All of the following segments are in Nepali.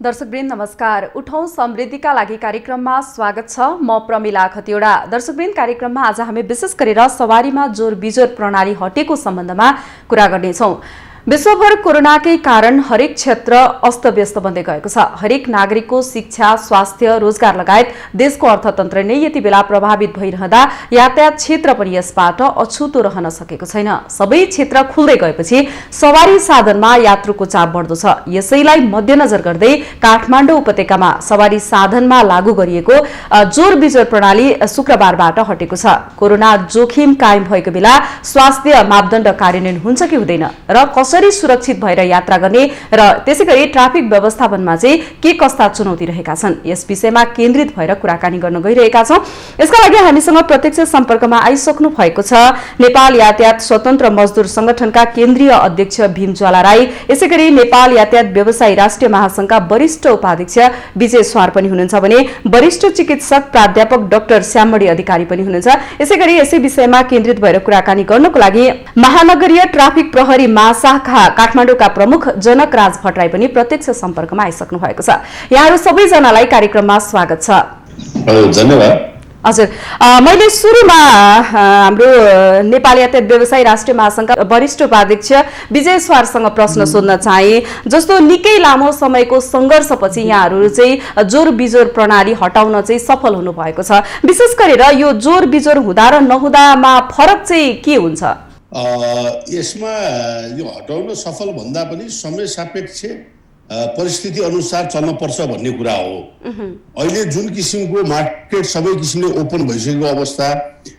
दर्शकवृन्द नमस्कार। उठौं समृद्धिका लागि कार्यक्रममा स्वागत छ। म प्रमिला खतिवडा। दर्शकवृन्द कार्यक्रममा आज हामी विशेष गरेर सवारीमा जोर बिजोर प्रणाली हटेको सम्बन्धमा कुरा गर्नेछौं। विश्वभर कोरोनाकै कारण हरेक क्षेत्र अस्तव्यस्त बन्दै गएको छ। हरेक नागरिकको शिक्षा, स्वास्थ्य, रोजगार लगायत देशको अर्थतन्त्र नै यति बेला प्रभावित भइरहँदा यातायात क्षेत्र पनि यसबाट अछुतो रहन सकेको छैन। सबै क्षेत्र खुल्दै गएपछि सवारी साधनमा यात्रुको चाप बढ्दो छ। यसैलाई मध्यनजर गर्दै काठमाडौँ उपत्यकामा सवारी साधनमा लागू गरिएको जोर बिजोर प्रणाली शुक्रबारबाट हटेको छ। कोरोना जोखिम कायम भएको बेला स्वास्थ्य मापदण्ड कार्यान्वयन हुन्छ कि हुँदैन र कसरी सुरक्षित भएर यात्रा गर्ने र त्यसैगरी ट्राफिक व्यवस्थापनमा चाहिँ के कस्ता चुनौती रहेका छन्, यस विषयमा केन्द्रित भएर कुराकानी गर्न गइरहेका छौं। यसका लागि हामीसँग प्रत्यक्ष सम्पर्कमा आइसक्नु भएको छ नेपाल यातायात स्वतन्त्र मजदुर संगठनका केन्द्रीय अध्यक्ष भीम ज्वाला राई, यसैगरी नेपाल यातायात व्यवसायी राष्ट्रिय महासंघका वरिष्ठ उपाध्यक्ष विजय स्वार पनि हुनुहुन्छ भने वरिष्ठ चिकित्सक प्राध्यापक डाक्टर श्याममणि अधिकारी पनि हुनुहुन्छ। यसैगरी यसै विषयमा केन्द्रित भएर कुराकानी गर्नको लागि महानगरीय ट्राफिक प्रहरी महाशाखा काठमाडौँका प्रमुख जनक राज भट्टराई पनि प्रत्यक्ष सम्पर्कमा आइसक्नु भएको छ। यहाँहरू सबैजनालाई कार्यक्रममा स्वागत छ। धन्यवाद। हजुर, मैले सुरुमा हाम्रो नेपाल यातायात व्यवसायी राष्ट्रिय महासंघका वरिष्ठ उपाध्यक्ष विजय स्वारसँग प्रश्न सोध्न चाहे। जस्तो निकै लामो समयको संघर्षपछि यहाँहरू चाहिँ जोर बिजोर प्रणाली हटाउन चाहिँ सफल हुनु भएको छ। विशेष गरेर यो जोर बिजोर हुँदा र नहुँदामा फरक चाहिँ के हुन्छ? यसमा यो हटाउन सफल भन्दा पनि समय सापेक्ष परिस्थिति अनुसार चल्न पर्छ भन्ने कुरा हो। अहिले जुन किसिमको मार्केट सबै किसिमले ओपन भइसकेको अवस्था,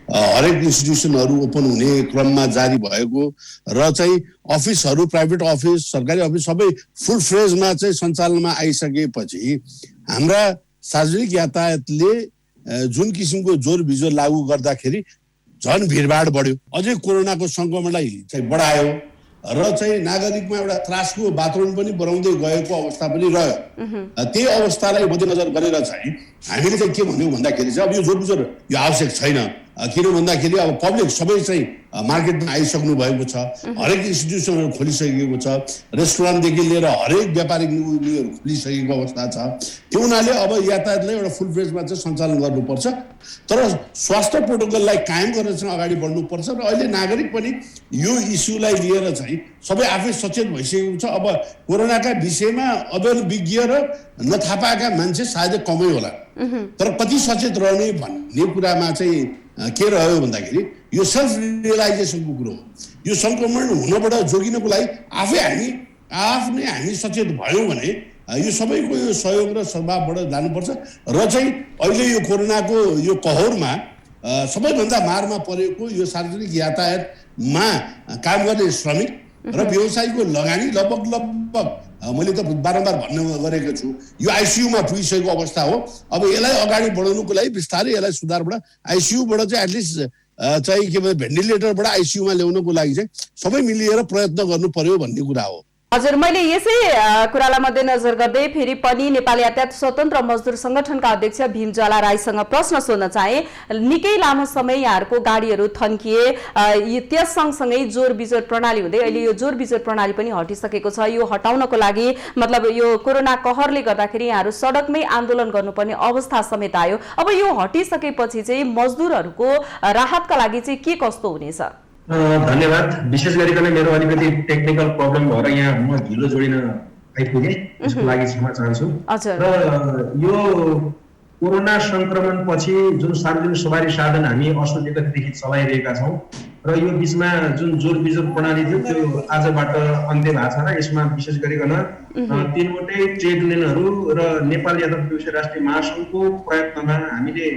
हरेक इन्स्टिट्युसनहरू ओपन हुने क्रममा जारी भएको र चाहिँ अफिसहरू, प्राइभेट अफिस, सरकारी अफिस सबै फुल फ्रेजमा चाहिँ सञ्चालनमा आइसकेपछि हाम्रा सार्वजनिक यातायातले जुन किसिमको जोर बिजोर लागू गर्दाखेरि झन भिडभाड बढ्यो, अझै कोरोनाको संक्रमणलाई चाहिँ बढायो र चाहिँ नागरिकमा एउटा त्रासको वातावरण पनि बनाउँदै गएको अवस्था पनि रह्यो। त्यही अवस्थालाई मध्यनजर गरेर चाहिँ हामीले चाहिँ के भन्यौँ भन्दाखेरि चाहिँ अब यो जोर बिजोर यो आवश्यक छैन। किन भन्दाखेरि अब पब्लिक सबै चाहिँ मार्केटमा आइसक्नु भएको छ, हरेक इन्स्टिट्युसनहरू खोलिसकेको छ, रेस्टुरेन्टदेखि लिएर हरेक व्यापारिक उयोहरू खोलिसकेको अवस्था छ। त्यो हुनाले अब यातायातलाई एउटा फुल फ्रेजमा चाहिँ सञ्चालन गर्नुपर्छ, तर स्वास्थ्य प्रोटोकललाई कायम गरेर चाहिँ अगाडि बढ्नुपर्छ। र अहिले नागरिक पनि यो इस्युलाई लिएर चाहिँ सबै आफै सचेत भइसकेको छ। अब कोरोनाका विषयमा अभिज्ञ र नथाहा पाएका मान्छे सायदै कमै होला, तर कति सचेत रहने भन्ने कुरामा चाहिँ के रह्यो भन्दाखेरि यो सेल्फ रियलाइजेसनको कुरो हो। यो संक्रमण हुनबाट जोगिनको लागि आफ्नै हामी सचेत भयौँ भने यो सबैको यो सहयोग र सद्भावबाट जानुपर्छ। र चाहिँ अहिले यो कोरोनाको यो कहरमा सबैभन्दा मारमा परेको यो सार्वजनिक यातायातमा काम गर्ने श्रमिक र व्यवसायीको लगानी लगभग मैले त बारम्बार भन्न गरेको छु, यो आइसियुमा पुगिसकेको अवस्था हो। अब यसलाई अगाडि बढाउनुको लागि बिस्तारै यसलाई सुधारबाट आइसियुबाट चाहिँ एटलिस्ट चाहिँ के भन्छ भेन्टिलेटरबाट आइसियुमा ल्याउनको लागि चाहिँ सबै मिलेर प्रयत्न गर्नु पर्यो भन्ने कुरा हो। हजुर, मैले यसै कुरालाई मध्यनजर गर्दै फेरि पनि नेपाल यातायात स्वतन्त्र मजदुर संगठनका अध्यक्ष भीम ज्वाला राईसँग प्रश्न सोध्न चाहे। निकै लामो समय यहाँहरूको गाडीहरू थन्किए, त्यस सँगसँगै जोर बिजोर प्रणाली हुँदै अहिले यो जोर बिजोर प्रणाली पनि हटिसकेको छ। यो हटाउनको लागि मतलब यो कोरोना कहरले गर्दाखेरि यहाँहरू सडकमै आन्दोलन गर्नुपर्ने अवस्था समेत आयो। अब यो हटिसकेपछि चाहिँ मजदुरहरूको राहतका लागि चाहिँ के कस्तो हुनेछ? धन्यवाद। विशेष गरिकन मेरो अलिकति टेक्निकल प्रब्लम भएर यहाँ म ढिलो जोडिन आइपुगेँ, त्यसको लागि क्षमा चाहन्छु। र यो कोरोना संक्रमण पछि जुन सार्वजनिक सवारी साधन हामी असो गतिदेखि चलाइरहेका छौँ र यो बिचमा जुन जोर बिजोर प्रणाली थियो त्यो आजबाट अन्त्य भएको छ र यसमा विशेष गरिकन तीनवटै ट्रेड युनियनहरू र नेपाल यातायात व्यवसायी राष्ट्रिय महासंघको प्रयत्नमा हामीले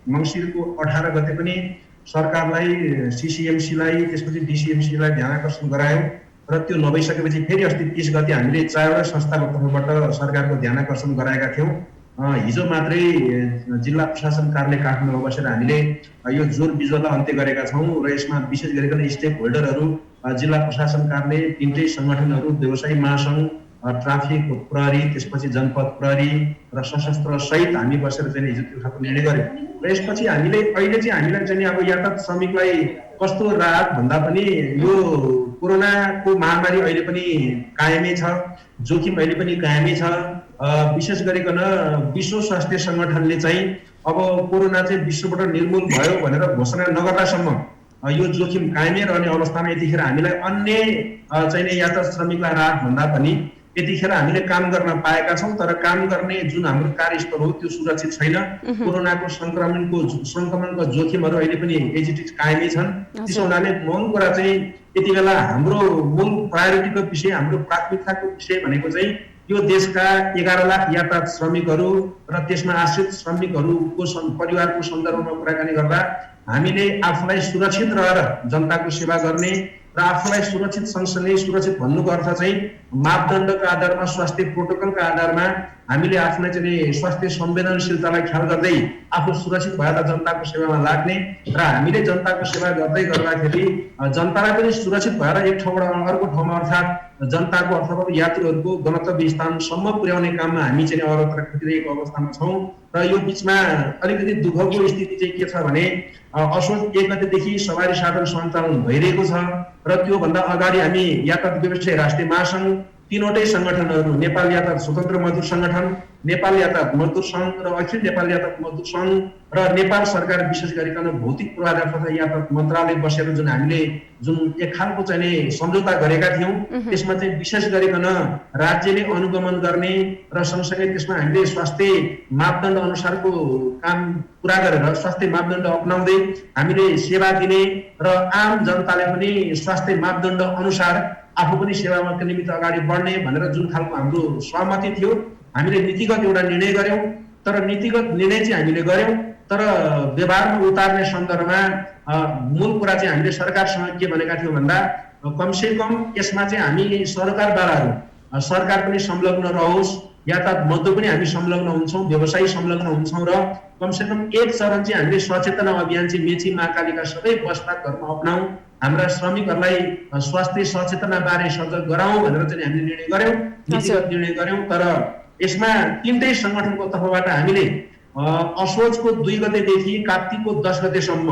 मङ्सिरको 18 गते पनि सरकारलाई, सिसिएमसीलाई, त्यसपछि डिसिएमसीलाई ध्यान आकर्षण गरायौँ र त्यो नभइसकेपछि फेरि अस्ति 30 गते हामीले 4वटा संस्थाको तर्फबाट सरकारको ध्यान आकर्षण गराएका थियौँ। हिजो मात्रै जिल्ला प्रशासन कार्यालय काठमाडौँमा बसेर हामीले यो जोर बिजोरलाई अन्त्य गरेका छौँ र यसमा विशेष गरिकन स्टेक होल्डरहरू, जिल्ला प्रशासन कार्यालय, तीनटै संगठनहरू, व्यवसायी महासंघ, ट्राफिक प्रहरी, त्यसपछि जनपद प्रहरी र सशस्त्र सहित हामी बसेर चाहिँ हिजो त्यो खालको निर्णय गर्यौँ। र यसपछि हामीले अहिले चाहिँ हामीलाई चाहिँ अब यातायात श्रमिकलाई कस्तो राहत भन्दा पनि यो कोरोनाको महामारी अहिले पनि कायमै छ, जोखिम अहिले पनि कायमै छ। विशेष गरिकन विश्व स्वास्थ्य संगठनले चाहिँ अब कोरोना चाहिँ विश्वबाट निर्मूल भयो भनेर घोषणा नगर्दासम्म यो जोखिम कायमै रहने अवस्थामा यतिखेर हामीलाई अन्य चाहिँ यातायात श्रमिकलाई राहत भन्दा पनि यतिखेर हामीले काम गर्न पाएका छौँ, तर काम गर्ने जुन हाम्रो कार्यस्थल हो त्यो सुरक्षित छैन। कोरोनाको संक्रमणको जोखिमहरू अहिले पनि एजिटिज कायमै छन्। त्यसो हुनाले मूल कुरा चाहिँ यति बेला हाम्रो मूल प्रायोरिटीको विषय, हाम्रो प्राथमिकताको विषय भनेको चाहिँ यो देशका 11 लाख यातायात श्रमिकहरू र त्यसमा आश्रित श्रमिकहरूको परिवारको सन्दर्भमा कुराकानी गर्दा हामीले आफूलाई सुरक्षित रहेर जनताको सेवा गर्ने र आफूलाई सुरक्षित सँगसँगै सुरक्षित भन्नुको अर्थ चाहिँ मापदण्डका आधारमा, स्वास्थ्य प्रोटोकलका आधारमा हामीले आफूलाई चाहिँ स्वास्थ्य संवेदनशीलतालाई ख्याल गर्दै आफू सुरक्षित भएर जनताको सेवामा लाग्ने र हामीले जनताको सेवा गर्दै गर्दाखेरि जनतालाई पनि सुरक्षित भएर एक ठाउँबाट अर्को ठाउँमा अर्थात् जनताको अथवा यात्रुहरूको गन्तव्य स्थानसम्म पुर्याउने काममा हामी चाहिँ अवरत खटिरहेको अवस्थामा छौँ। र यो बिचमा अलिकति दुःखको स्थिति चाहिँ के छ भने असोज 1 गतेदेखि सवारी साधन सञ्चालन भइरहेको छ र त्योभन्दा अगाडि हामी यातायात व्यवसायी राष्ट्रिय महासङ्घ, तीनवटै संगठनहरू, नेपाल यातायात स्वतन्त्र मजदुर संगठन, नेपाल यातायात मजदुर संघ र अखिल नेपाल यातायात मजदुर संघ र नेपाल सरकार विशेष गरिकन भौतिक पूर्वाधार तथा यातायात मन्त्रालय बसेर जुन हामीले एक खालको चाहिँ सम्झौता गरेका थियौँ, त्यसमा चाहिँ विशेष गरिकन राज्यले अनुगमन गर्ने र सँगसँगै त्यसमा हामीले स्वास्थ्य मापदण्ड अनुसारको काम पुरा गरेर स्वास्थ्य मापदण्ड अपनाउँदै हामीले सेवा दिने र आम जनताले पनि स्वास्थ्य मापदण्ड अनुसार आफू पनि सेवामा निमित्त अगाडि बढ्ने भनेर जुन खालको हाम्रो सहमति थियो, हामीले नीतिगत एउटा निर्णय गर्यौं। तर नीतिगत निर्णय चाहिँ हामीले गर्यौं, तर व्यवहारमा उतार्ने सन्दर्भमा मूल कुरा चाहिँ हामीले सरकारसँग के भनेका थियौँ भन्दा कमसे कम यसमा चाहिँ हामी सरकारवालाहरू, सरकार पनि संलग्न रहोस्, यातायात मजदुर पनि हामी संलग्न हुन्छौँ, व्यवसायी संलग्न हुन्छौँ र कमसे कम एक चरण चाहिँ हामीले सचेतना अभियान चाहिँ मेची महाकालीका सबै बसपातहरूमा अपनाऊ, हाम्रा श्रमिकहरूलाई स्वास्थ्य सचेतना बारे सजग गराउँ भनेर चाहिँ हामीले निर्णय गर्यौं, नीतिगत निर्णय गर्यौं। तर यसमा तीनटै संगठनको तर्फबाट हामीले असोजको 2 गतेदेखि कार्तिकको 10 गतेसम्म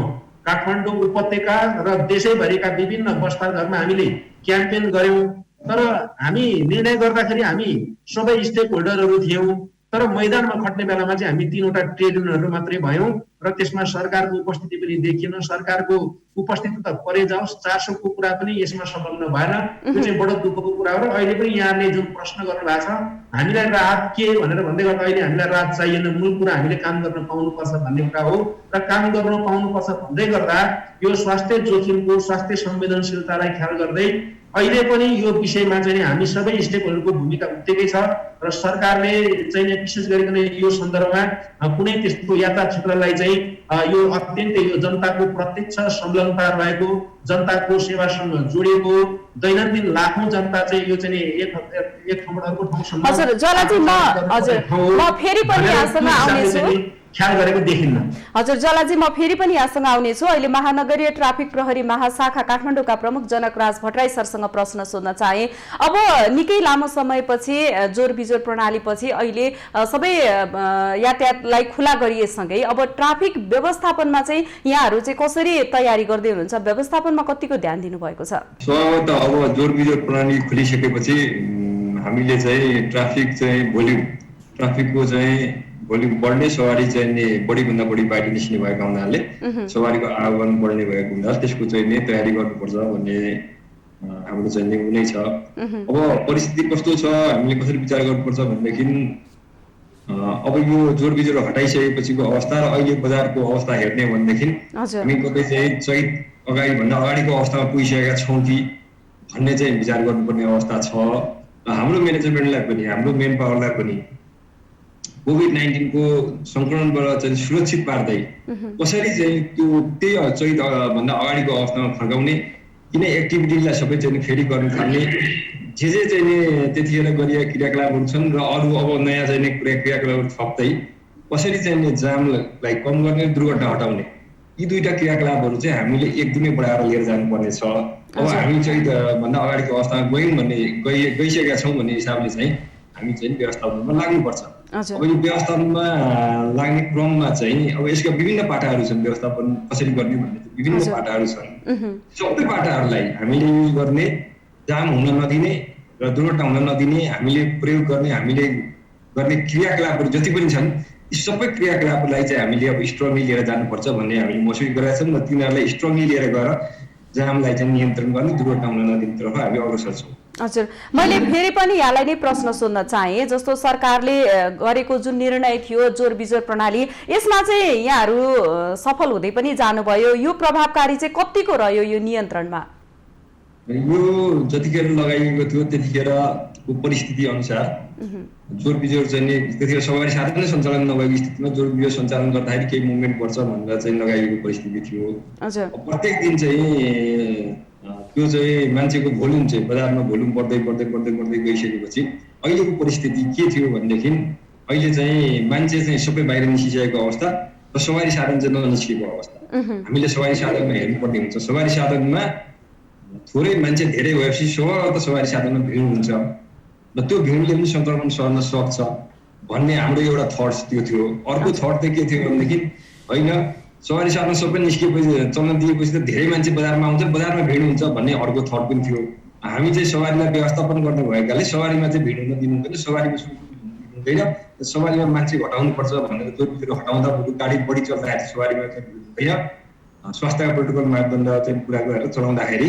काठमाडौँ उपत्यका र देशैभरिका विभिन्न बसपातहरूमा हामीले क्याम्पेन गर्यौं। तर हामी निर्णय गर्दाखेरि हामी सबै स्टेक होल्डरहरू थियौं, तर मैदानमा खट्ने बेलामा चाहिँ हामी 3वटा ट्रेड युनियनहरू मात्रै भयौं र त्यसमा सरकारको उपस्थिति पनि देखिएन। सरकारको उपस्थिति त परे जाओस्, 400 को कुरा पनि यसमा संलग्न भएन। त्यो चाहिँ बडो दुःखको कुरा हो। र अहिले पनि यहाँले जुन प्रश्न गर्नु भएको छ, हामीलाई राहत के भनेर भन्दै गर्दा अहिले हामीलाई राहत चाहिएन, मूल कुरा हामीले काम गर्न पाउनुपर्छ भन्ने कुरा हो। र काम गर्न पाउनुपर्छ भन्दै गर्दा यो स्वास्थ्य जोखिमको, स्वास्थ्य संवेदनशीलतालाई ख्याल गर्दै अहिले पनि यो विषयमा चाहिँ हामी सबै स्टेकहोल्डरको भूमिका उत्तिकै छ र सरकारले चाहिँ विशेष गरिकन यो सन्दर्भमा कुनै त्यस्तो यातायात क्षेत्रलाई चाहिँ यो अत्यन्तै यो जनताको प्रत्यक्ष संलग्नता रहेको, जनताको सेवासँग जोडिएको, दैनन्दिन लाखौं जनता चाहिँ यो चाहिँ एक ठाउँबाट अर्को ठाउँसम्म हजुर जलाजी म फेरि पनि यहाँसँग आउनेछु, ख्याल गरेको देखिन्न। हजुर जलाजी म फेरि पनि यहाँसँग आउनेछु। अहिले महानगरीय ट्राफिक प्रहरी महाशाखा काठमाडौँका प्रमुख जनकराज भट्टराई सरसँग प्रश्न सोध्न चाहे। अब निकै लामो समयपछि जोर बिजोर प्रणालीपछि अहिले सबै यातायातलाई खुला गरिएसँगै अब ट्राफिक व्यवस्थापनमा चाहिँ यहाँहरू चाहिँ कसरी तयारी गर्दै हुनुहुन्छ, व्यवस्थापनमा कतिको ध्यान दिनुभएको छ? स्वभावतः अब जोर बिजोर प्रणाली खुलिसकेपछि हामीले चाहिँ ट्राफिकको चाहिँ भोल्युम बढ्ने, सवारी चाहिँ बढीभन्दा बढी बाहिर निस्किने भएको हुनाले सवारीको आवागमन बढ्ने भएको हुनाले त्यसको चाहिँ नै तयारी गर्नुपर्छ भन्ने हाम्रो चाहिँ नै छ। अब परिस्थिति कस्तो छ, हामीले कसरी विचार गर्नुपर्छ भनेदेखि अब यो जोर बिजोर हटाइसकेपछिको अवस्था र अहिले बजारको अवस्था हेर्ने भनेदेखि हामी कतै चाहिँ चैत भन्दा अगाडिको अवस्थामा पुगिसकेका छौँ कि भन्ने चाहिँ विचार गर्नुपर्ने अवस्था छ। हाम्रो म्यानेजमेन्टलाई पनि, हाम्रो मेन पावरलाई पनि कोभिड-19 को संक्रमणबाट चाहिँ सुरक्षित पार्दै कसरी चाहिँ त्यही चैत भन्दा अगाडिको अवस्थामा फर्काउने, किन एक्टिभिटीलाई सबै चाहिँ फेरि गर्न थाल्ने, जे चाहिँ त्यतिखेर गरिएका क्रियाकलापहरू छन् र अरू अब नयाँ चाहिँ क्रियाकलापहरू थप्दै कसरी चाहिँ जामलाई कम गर्ने, दुर्घटना हटाउने, यी दुईटा क्रियाकलापहरू चाहिँ हामीले एकदमै बढाएर लिएर जानुपर्ने छ। अब हामी चैत भन्दा अगाडिको अवस्थामा गयौँ भन्ने गइसकेका छौँ भन्ने हिसाबले चाहिँ हामी चाहिँ व्यवस्थापनमा लाग्नुपर्छ। हजुर। अब यो व्यवस्थापनमा लाग्ने क्रममा चाहिँ अब यसका विभिन्न पाटाहरू छन्। व्यवस्थापन कसरी गर्ने भन्ने विभिन्न पाटाहरू छन्। सबै पाटाहरूलाई हामीले युज गर्ने, जाम हुन नदिने र दुर्घटना हुन नदिने, हामीले प्रयोग गर्ने, हामीले गर्ने क्रियाकलापहरू जति पनि छन्, यी सबै क्रियाकलापहरूलाई चाहिँ हामीले अब स्ट्रङली लिएर जानुपर्छ भन्ने हामीले महसुस गरेका छौँ र तिनीहरूलाई स्ट्रङली लिएर गएर जामलाई चाहिँ नियन्त्रण गर्ने, दुर्घटना हुन नदिनेतर्फ हामी अग्रसर छौँ। हजुर, मैले फेरि पनि यहाँलाई नै प्रश्न सोध्न चाहे, जस्तो सरकारले गरेको जुन निर्णय थियो जोर बिजोर प्रणाली, यसमा चाहिँ यहाँहरू सफल हुँदै पनि जानुभयो, यो प्रभावकारी चाहिँ कतिको रह्यो यो नियन्त्रणमा? यो जतिखेर लगाइएको थियो त्यतिखेरको परिस्थिति अनुसार जोर बिजोर चाहिँ त्यतिखेर सवारी साधन नै सञ्चालन नभएको स्थितिमा जोर बिजोर सञ्चालन गर्दाखेरि केही मुभमेन्ट पर्छ भनेर चाहिँ लगाइएको परिस्थिति थियो। प्रत्येक दिन चाहिँ त्यो चाहिँ मान्छेको भोल्युम चाहिँ बजारमा भोल्युम बढ्दै बढ्दै बढ्दै बढ्दै गइसकेपछि अहिलेको परिस्थिति के थियो भनेदेखि अहिले चाहिँ मान्छे चाहिँ सबै बाहिर निस्किसकेको अवस्था र सवारी साधन चाहिँ ननिस्केको अवस्था। हामीले सवारी साधनमा हेर्नुपर्ने हुन्छ। सवारी साधनमा थोरै मान्छे धेरै भएपछि स्वतः सवारी साधनमा भिड हुन्छ र त्यो भिडले पनि सङ्क्रमण सर्न सक्छ भन्ने हाम्रो एउटा थट्स त्यो थियो। अर्को थट चाहिँ के थियो भनेदेखि होइन सवारी साधन सबै निस्किएपछि चल्न दिएपछि त धेरै मान्छे बजारमा आउँछ, बजारमा भिड हुन्छ भन्ने अर्को थट पनि थियो। हामी चाहिँ सवारीलाई व्यवस्थापन गर्ने भएकाले सवारीमा चाहिँ भिड हुन दिनु हुँदैन, सवारीमा हुँदैन, सवारीमा मान्छे घटाउनुपर्छ भनेर जोर हटाउँदा गाडी बढी चल्दाखेरि सवारीमा चाहिँ भिड हुँदैन। स्वास्थ्यका प्रोटोकल मापदण्ड चाहिँ पुरा गरेर चलाउँदाखेरि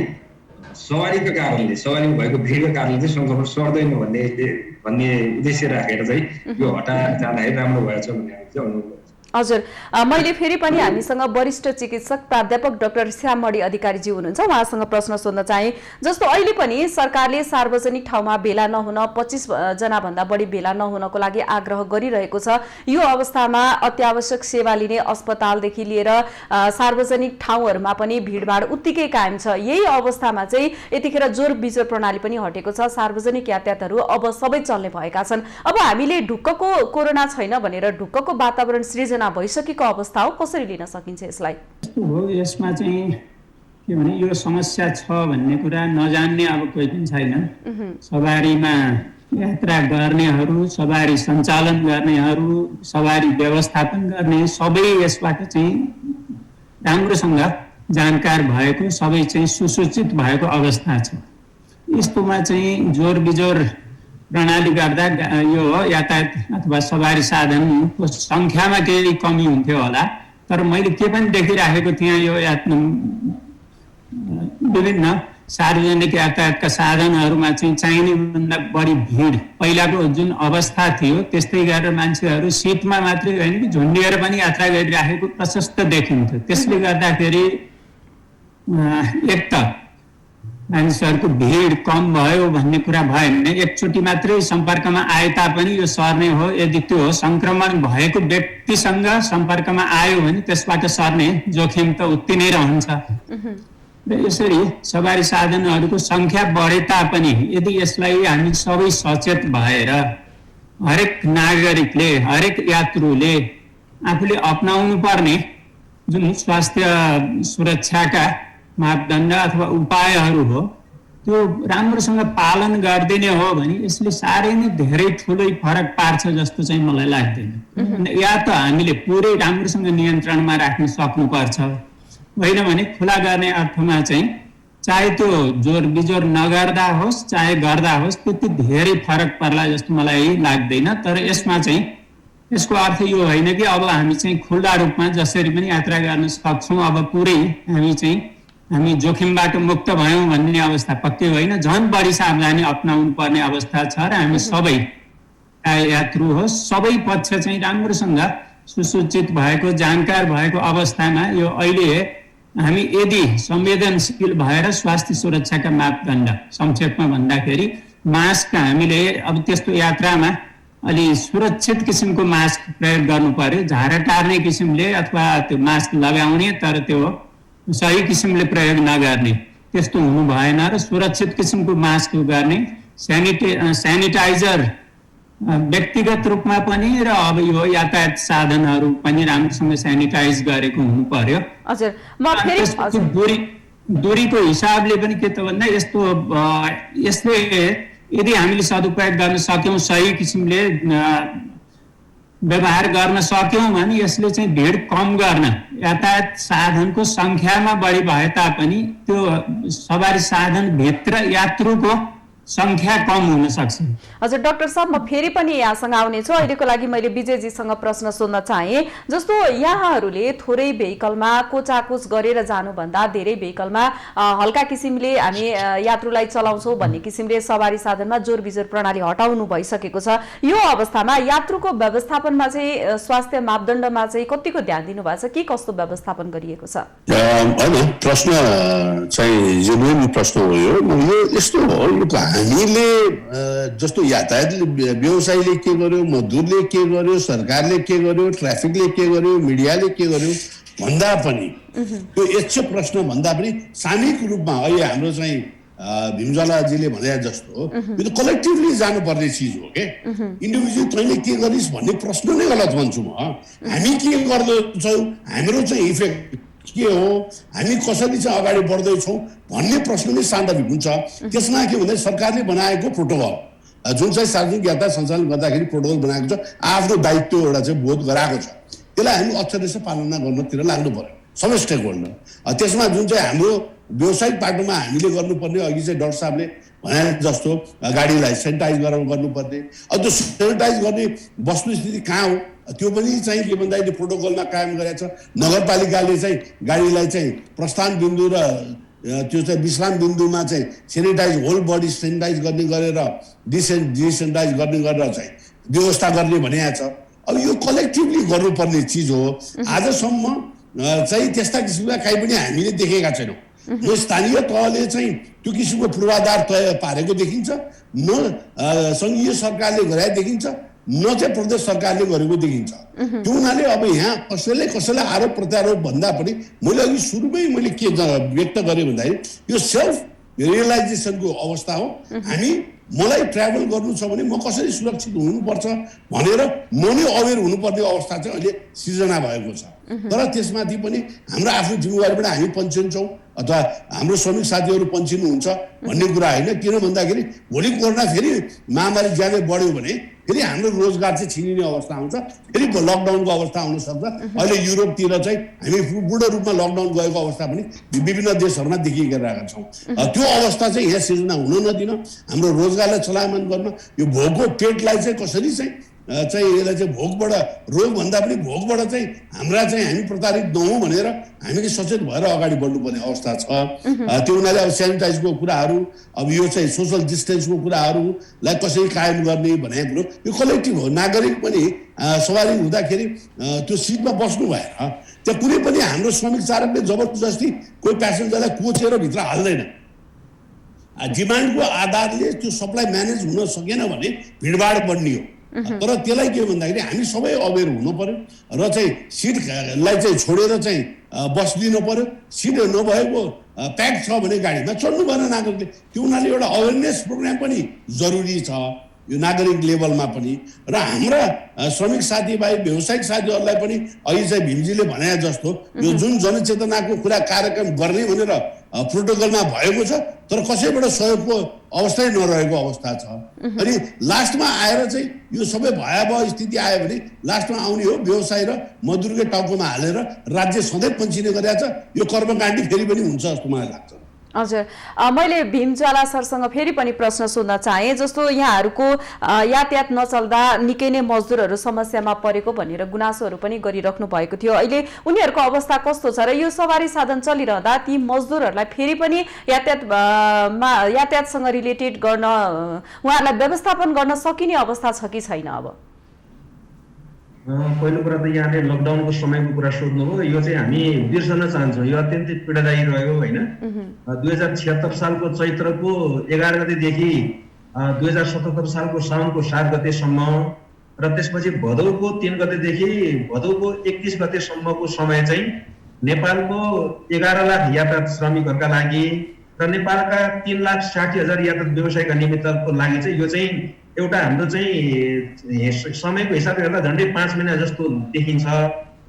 सवारीको कारणले, सवारीमा भएको भिडको कारणले चाहिँ सङ्क्रमण सर्दैन भन्ने उद्देश्य राखेर चाहिँ यो हटाएर जाँदाखेरि राम्रो भएछ भन्ने हामी चाहिँ अनुभव गर्छौँ। हजुर, मैले फेरि पनि हामीसँग वरिष्ठ चिकित्सक प्राध्यापक डाक्टर श्याममणि अधिकारीजी हुनुहुन्छ, उहाँसँग प्रश्न सोध्न चाहे। जस्तो अहिले पनि सरकारले सार्वजनिक ठाउँमा भेला नहुन, 25 जना भन्दा बढी भेला नहुनको लागि आग्रह गरिरहेको छ। यो अवस्थामा अत्यावश्यक सेवा लिने अस्पतालदेखि लिएर सार्वजनिक ठाउँहरूमा पनि भिडभाड उत्तिकै कायम छ। यही अवस्थामा चाहिँ यतिखेर जोर बिजोर प्रणाली पनि हटेको छ, सार्वजनिक यातायातहरू अब सबै चल्ने भएका छन्। अब हामीले ढुक्कको कोरोना छैन भनेर ढुक्कको वातावरण सृजना भइसकेको अवस्था हो, कसरी लिन सकिन्छ यसलाई? हो, यसमा चाहिँ के भने यो समस्या छ भन्ने कुरा नजान्ने अब कोही पनि छैन। सवारीमा यात्रा गर्नेहरू, सवारी सञ्चालन गर्नेहरू, सवारी व्यवस्थापन गर्ने सबै यसबाट चाहिँ राम्रोसँग जानकार भएको, सबै चाहिँ सुसूचित भएको अवस्था छ। यस्तोमा चाहिँ जोर बिजोर प्रणाली गर्दा यो यातायात अथवा सवारी साधनको सङ्ख्यामा केही कमी हुन्थ्यो होला, तर मैले के पनि देखिराखेको थिएँ यो विभिन्न सार्वजनिक यातायातका साधनहरूमा चाहिँ चाहिने भन्दा बढी भिड, पहिलाको जुन अवस्था थियो त्यस्तै गरेर मान्छेहरू सिटमा मात्रै होइन कि झुन्डिएर पनि यात्रा गरिराखेको प्रशस्त देखिन्थ्यो। त्यसले गर्दाखेरि एक त मानिसहरूको भिड कम भयो भन्ने कुरा भएन भने एकचोटि मात्रै सम्पर्कमा आए तापनि यो सर्ने हो। यदि त्यो सङ्क्रमण भएको व्यक्तिसँग सम्पर्कमा आयो भने त्यसबाट सर्ने जोखिम त उत्ति नै रहन्छ। र यसरी सवारी साधनहरूको सङ्ख्या बढे तापनि यदि यसलाई हामी सबै सचेत भएर हरेक नागरिकले, हरेक यात्रुले आफूले अपनाउनु पर्ने जुन स्वास्थ्य सुरक्षाका मापदण्ड अथवा उपायहरू हो त्यो राम्रोसँग पालन गरिदिने हो भने यसले साह्रै नै धेरै ठुलै फरक पार्छ जस्तो चाहिँ मलाई लाग्दैन। या त हामीले पुरै राम्रोसँग नियन्त्रणमा राख्न सक्नुपर्छ, होइन भने खुला गर्ने अर्थमा चाहिँ चाहे त्यो जोर बिजोर नगर्दा होस् चाहे गर्दा होस् त्यति धेरै फरक पर्ला जस्तो मलाई लाग्दैन। तर यसमा चाहिँ यसको अर्थ यो होइन कि अब हामी चाहिँ खुल्ला रूपमा जसरी पनि यात्रा गर्न सक्छौँ, अब पुरै हामी जोखिमबाट मुक्त भयौँ भन्ने अवस्था पक्कै होइन। झन् बढी सावधानी अपनाउनु पर्ने अवस्था छ र हामी सबै यात्रु होस् सबै पक्ष चाहिँ राम्रोसँग सुसूचित भएको, जानकार भएको अवस्थामा यो अहिले हामी यदि संवेदनशील भएर स्वास्थ्य सुरक्षाका मापदण्ड संक्षेपमा भन्दाखेरि मास्क हामीले अब त्यस्तो यात्रामा अलि सुरक्षित किसिमको मास्क प्रयोग गर्नु पर्यो। झारा टार्ने किसिमले अथवा त्यो मास्क लगाउने तर त्यो सही किसिमले प्रयोग नगर्ने त्यस्तो हुनु भएन र सुरक्षित किसिमको मास्क गर्ने, सेनिटाइजर व्यक्तिगत रूपमा पनि र अब यो यातायात साधनहरू पनि राम्रोसँग सेनिटाइज गरेको हुनु पर्यो। हजुर, म फेरि दूरीको हिसाबले पनि के त भन्दा यसले यदि हामीले सदुपयोग गर्न सक्यौँ, सही किसिमले व्यवहार गर्न सक्यौँ भने यसले चाहिँ भिड कम गर्न, यातायात साधनको संख्यामा बढी भए तापनि त्यो सवारी साधन भित्र यात्रुको संख्या कम हुन सक्छ। हजुर डाक्टर साहब, म फेरि पनि यहाँसँग आउनेछु। अहिलेको लागि मैले विजयजीसँग प्रश्न सोध्न चाहे, जस्तो यहाँहरूले थोरै भेहिकलमा कोचाकोच गरेर जानुभन्दा धेरै भेहिकलमा हल्का किसिमले हामी यात्रुलाई चलाउँछौँ भन्ने किसिमले सवारी साधनमा जोर बिजोर प्रणाली हटाउनु भइसकेको छ। यो अवस्थामा यात्रुको व्यवस्थापनमा चाहिँ स्वास्थ्य मापदण्डमा चाहिँ कतिको ध्यान दिनुभएको छ, के कस्तो व्यवस्थापन गरिएको छ? होइन, प्रश्न चाहिँ जेन्युन प्रश्न हो यो। यस्तो हो, हामीले जस्तो यातायातले, व्यवसायले के गर्यो, मजदुरले के गर्यो, सरकारले के गर्यो, ट्राफिकले के गर्यो, मिडियाले के गर्यो भन्दा पनि त्यो यच्च प्रश्न भन्दा पनि सामूहिक रूपमा अहिले हाम्रो चाहिँ भीमज्वालाजीले भने जस्तो यो त कलेक्टिभली जानुपर्ने चिज हो के। इन्डिभिजुअल तैँले के गरिस् भन्ने प्रश्न नै गलत भन्छु म। हामी के गर्दैछौँ, हाम्रो चाहिँ इफेक्ट के हो, हामी कसरी चाहिँ अगाडि बढ्दैछौँ भन्ने प्रश्न नै सान्दर्भिक हुन्छ। त्यसमा के भन्दा सरकारले बनाएको प्रोटोकल, जुन चाहिँ सार्वजनिक यातायात सञ्चालन गर्दाखेरि प्रोटोकल बनाएको छ, आफ्नो दायित्व एउटा चाहिँ बोध गराएको छ, त्यसलाई हामी अक्षरशः पालना गर्नतिर लाग्नु पर्यो सबै स्टेक होल्डर। त्यसमा जुन चाहिँ हाम्रो व्यावसायिक पाटोमा हामीले गर्नुपर्ने, अघि चाहिँ डाक्टर साहबले भने जस्तो गाडीलाई सेनिटाइज गर्नुपर्ने, त्यो सेनिटाइज गर्ने वस्तुस्थिति कहाँ हो त्यो पनि चाहिँ के भन्दाखेरि प्रोटोकलमा कायम गरेको छ। नगरपालिकाले चाहिँ गाडीलाई चाहिँ प्रस्थान बिन्दु र त्यो चाहिँ विश्राम बिन्दुमा चाहिँ सेनिटाइज, होल बडी सेनिटाइज गर्ने गरेर डिसेनिटाइज गर्ने गरेर चाहिँ व्यवस्था गर्ने भनेको छ। अब यो कलेक्टिभली गर्नुपर्ने चिज हो। आजसम्म चाहिँ त्यस्ता किसिमका काहीँ पनि हामीले देखेका छैनौँ। न स्थानीय तहले चाहिँ त्यो किसिमको पूर्वाधार तय पारेको देखिन्छ, न सङ्घीय सरकारले गराएको देखिन्छ, न चाहिँ प्रदेश सरकारले गरेको देखिन्छ। त्यो हुनाले अब यहाँ कसैलाई आरोप प्रत्यारोप भन्दा पनि मैले अघि सुरुमै मैले के व्यक्त गरेँ भन्दाखेरि यो सेल्फ रियलाइजेसनको अवस्था हो। मलाई ट्राभल गर्नु छ भने म कसरी सुरक्षित हुनुपर्छ भनेर म नै अवेर हुनुपर्ने अवस्था चाहिँ अहिले सिर्जना भएको छ। तर त्यसमाथि पनि हाम्रो आफ्नो जिम्मेवारीबाट हामी पन्छिन्छौँ अथवा हाम्रो श्रमिक साथीहरू पन्छिनुहुन्छ भन्ने कुरा होइन। किन भन्दाखेरि भोलि कोरोना फेरि महामारी ज्यादै बढ्यो भने फेरि हाम्रो रोजगार चाहिँ छिनिने अवस्था आउँछ, फेरि लकडाउनको अवस्था आउन सक्छ। अहिले युरोपतिर चाहिँ हामी पूर्ण रूपमा लकडाउन गएको अवस्था पनि विभिन्न देशहरूमा देखिरहेका छौँ। त्यो अवस्था चाहिँ यहाँ सिर्जना हुन नदिन, हाम्रो रोजगारलाई चलायमान गर्न, यो भोकको पेटलाई चाहिँ कसरी चाहिँ यसलाई चाहिँ भोकबाट, रोगभन्दा पनि भोकबाट चाहिँ हामी प्रतारित नहौँ भनेर हामीले सचेत भएर अगाडि बढ्नुपर्ने अवस्था छ। त्यो हुनाले अब सेनिटाइजको कुराहरू, अब यो चाहिँ सोसल डिस्टेन्सको कुराहरूलाई कसरी कायम गर्ने भनेको कुरो यो कलेक्टिभ हो। नागरिक पनि सवारी हुँदाखेरि त्यो सिटमा बस्नु भएर त्यहाँ कुनै पनि हाम्रो श्रमिक चालकले जबरजस्ती कोही प्यासेन्जरलाई कोचेर भित्र हाल्दैन। डिमान्डको आधारले त्यो सप्लाई म्यानेज हुन सकेन भने भिडभाड बढ्ने हो। तर त्यसलाई के भन्दाखेरि हामी सबै अवेर हुनु पर्यो र चाहिँ सिटलाई चाहिँ छोडेर चाहिँ बस्दिनु पर्यो। सिट नभएको प्याक छ भने गाडीमा चढ्नु भएन नागरिकले। त्यो हुनाले एउटा अवेरनेस प्रोग्राम पनि जरुरी छ यो नागरिक लेभलमा पनि। र हाम्रा श्रमिक साथीभाइ, व्यावसायिक साथीहरूलाई पनि अघि चाहिँ भीमजीले भने जस्तो यो जुन जनचेतनाको कुरा कार्यक्रम गर्ने भनेर प्रोटोकलमा भएको छ, तर कसैबाट सहयोगको अवस्थै नरहेको अवस्था छ। अनि लास्टमा आएर चाहिँ यो सबै भयावह स्थिति आयो भने लास्टमा आउने हो व्यवसाय र मजदुरकै टाउकोमा हालेर राज्य सधैँ पन्छिने गरेको छ। यो कर्मकाण्डी फेरि पनि हुन्छ जस्तो मलाई लाग्छ। हजुर, मैले भीमज्वाला सरसँग फेरि पनि प्रश्न सोध्न चाहे, जस्तो यहाँहरूको यातायात नचल्दा निकै नै मजदुरहरू समस्यामा परेको भनेर गुनासोहरू पनि गरिराख्नु भएको थियो। अहिले उनीहरूको अवस्था कस्तो छ र यो सवारी साधन चलिरहँदा ती मजदुरहरूलाई फेरि पनि यातायातसँग रिलेटेड गर्न, उहाँहरूलाई व्यवस्थापन गर्न सकिने अवस्था छ कि छैन? अब पहिलो कुरा त यहाँले लकडाउनको समयको कुरा सोध्नुभयो। यो चाहिँ हामी बिर्सन चाहन्छौँ। यो अत्यन्तै पीडादायी रह्यो होइन। 2076 सालको चैत्रको 11 गतेदेखि 2077 सालको साउनको 7 गतेसम्म र त्यसपछि भदौको 3 गतेदेखि भदौको 31 गतेसम्मको समय चाहिँ नेपालको 11 लाख यातायात श्रमिकहरूका लागि र नेपालका 3,60,000 यातायात व्यवसायका निमित्तको लागि चाहिँ यो चाहिँ एउटा हाम्रो चाहिँ समयको हिसाबले हेर्दा झन्डै 5 महिना जस्तो देखिन्छ।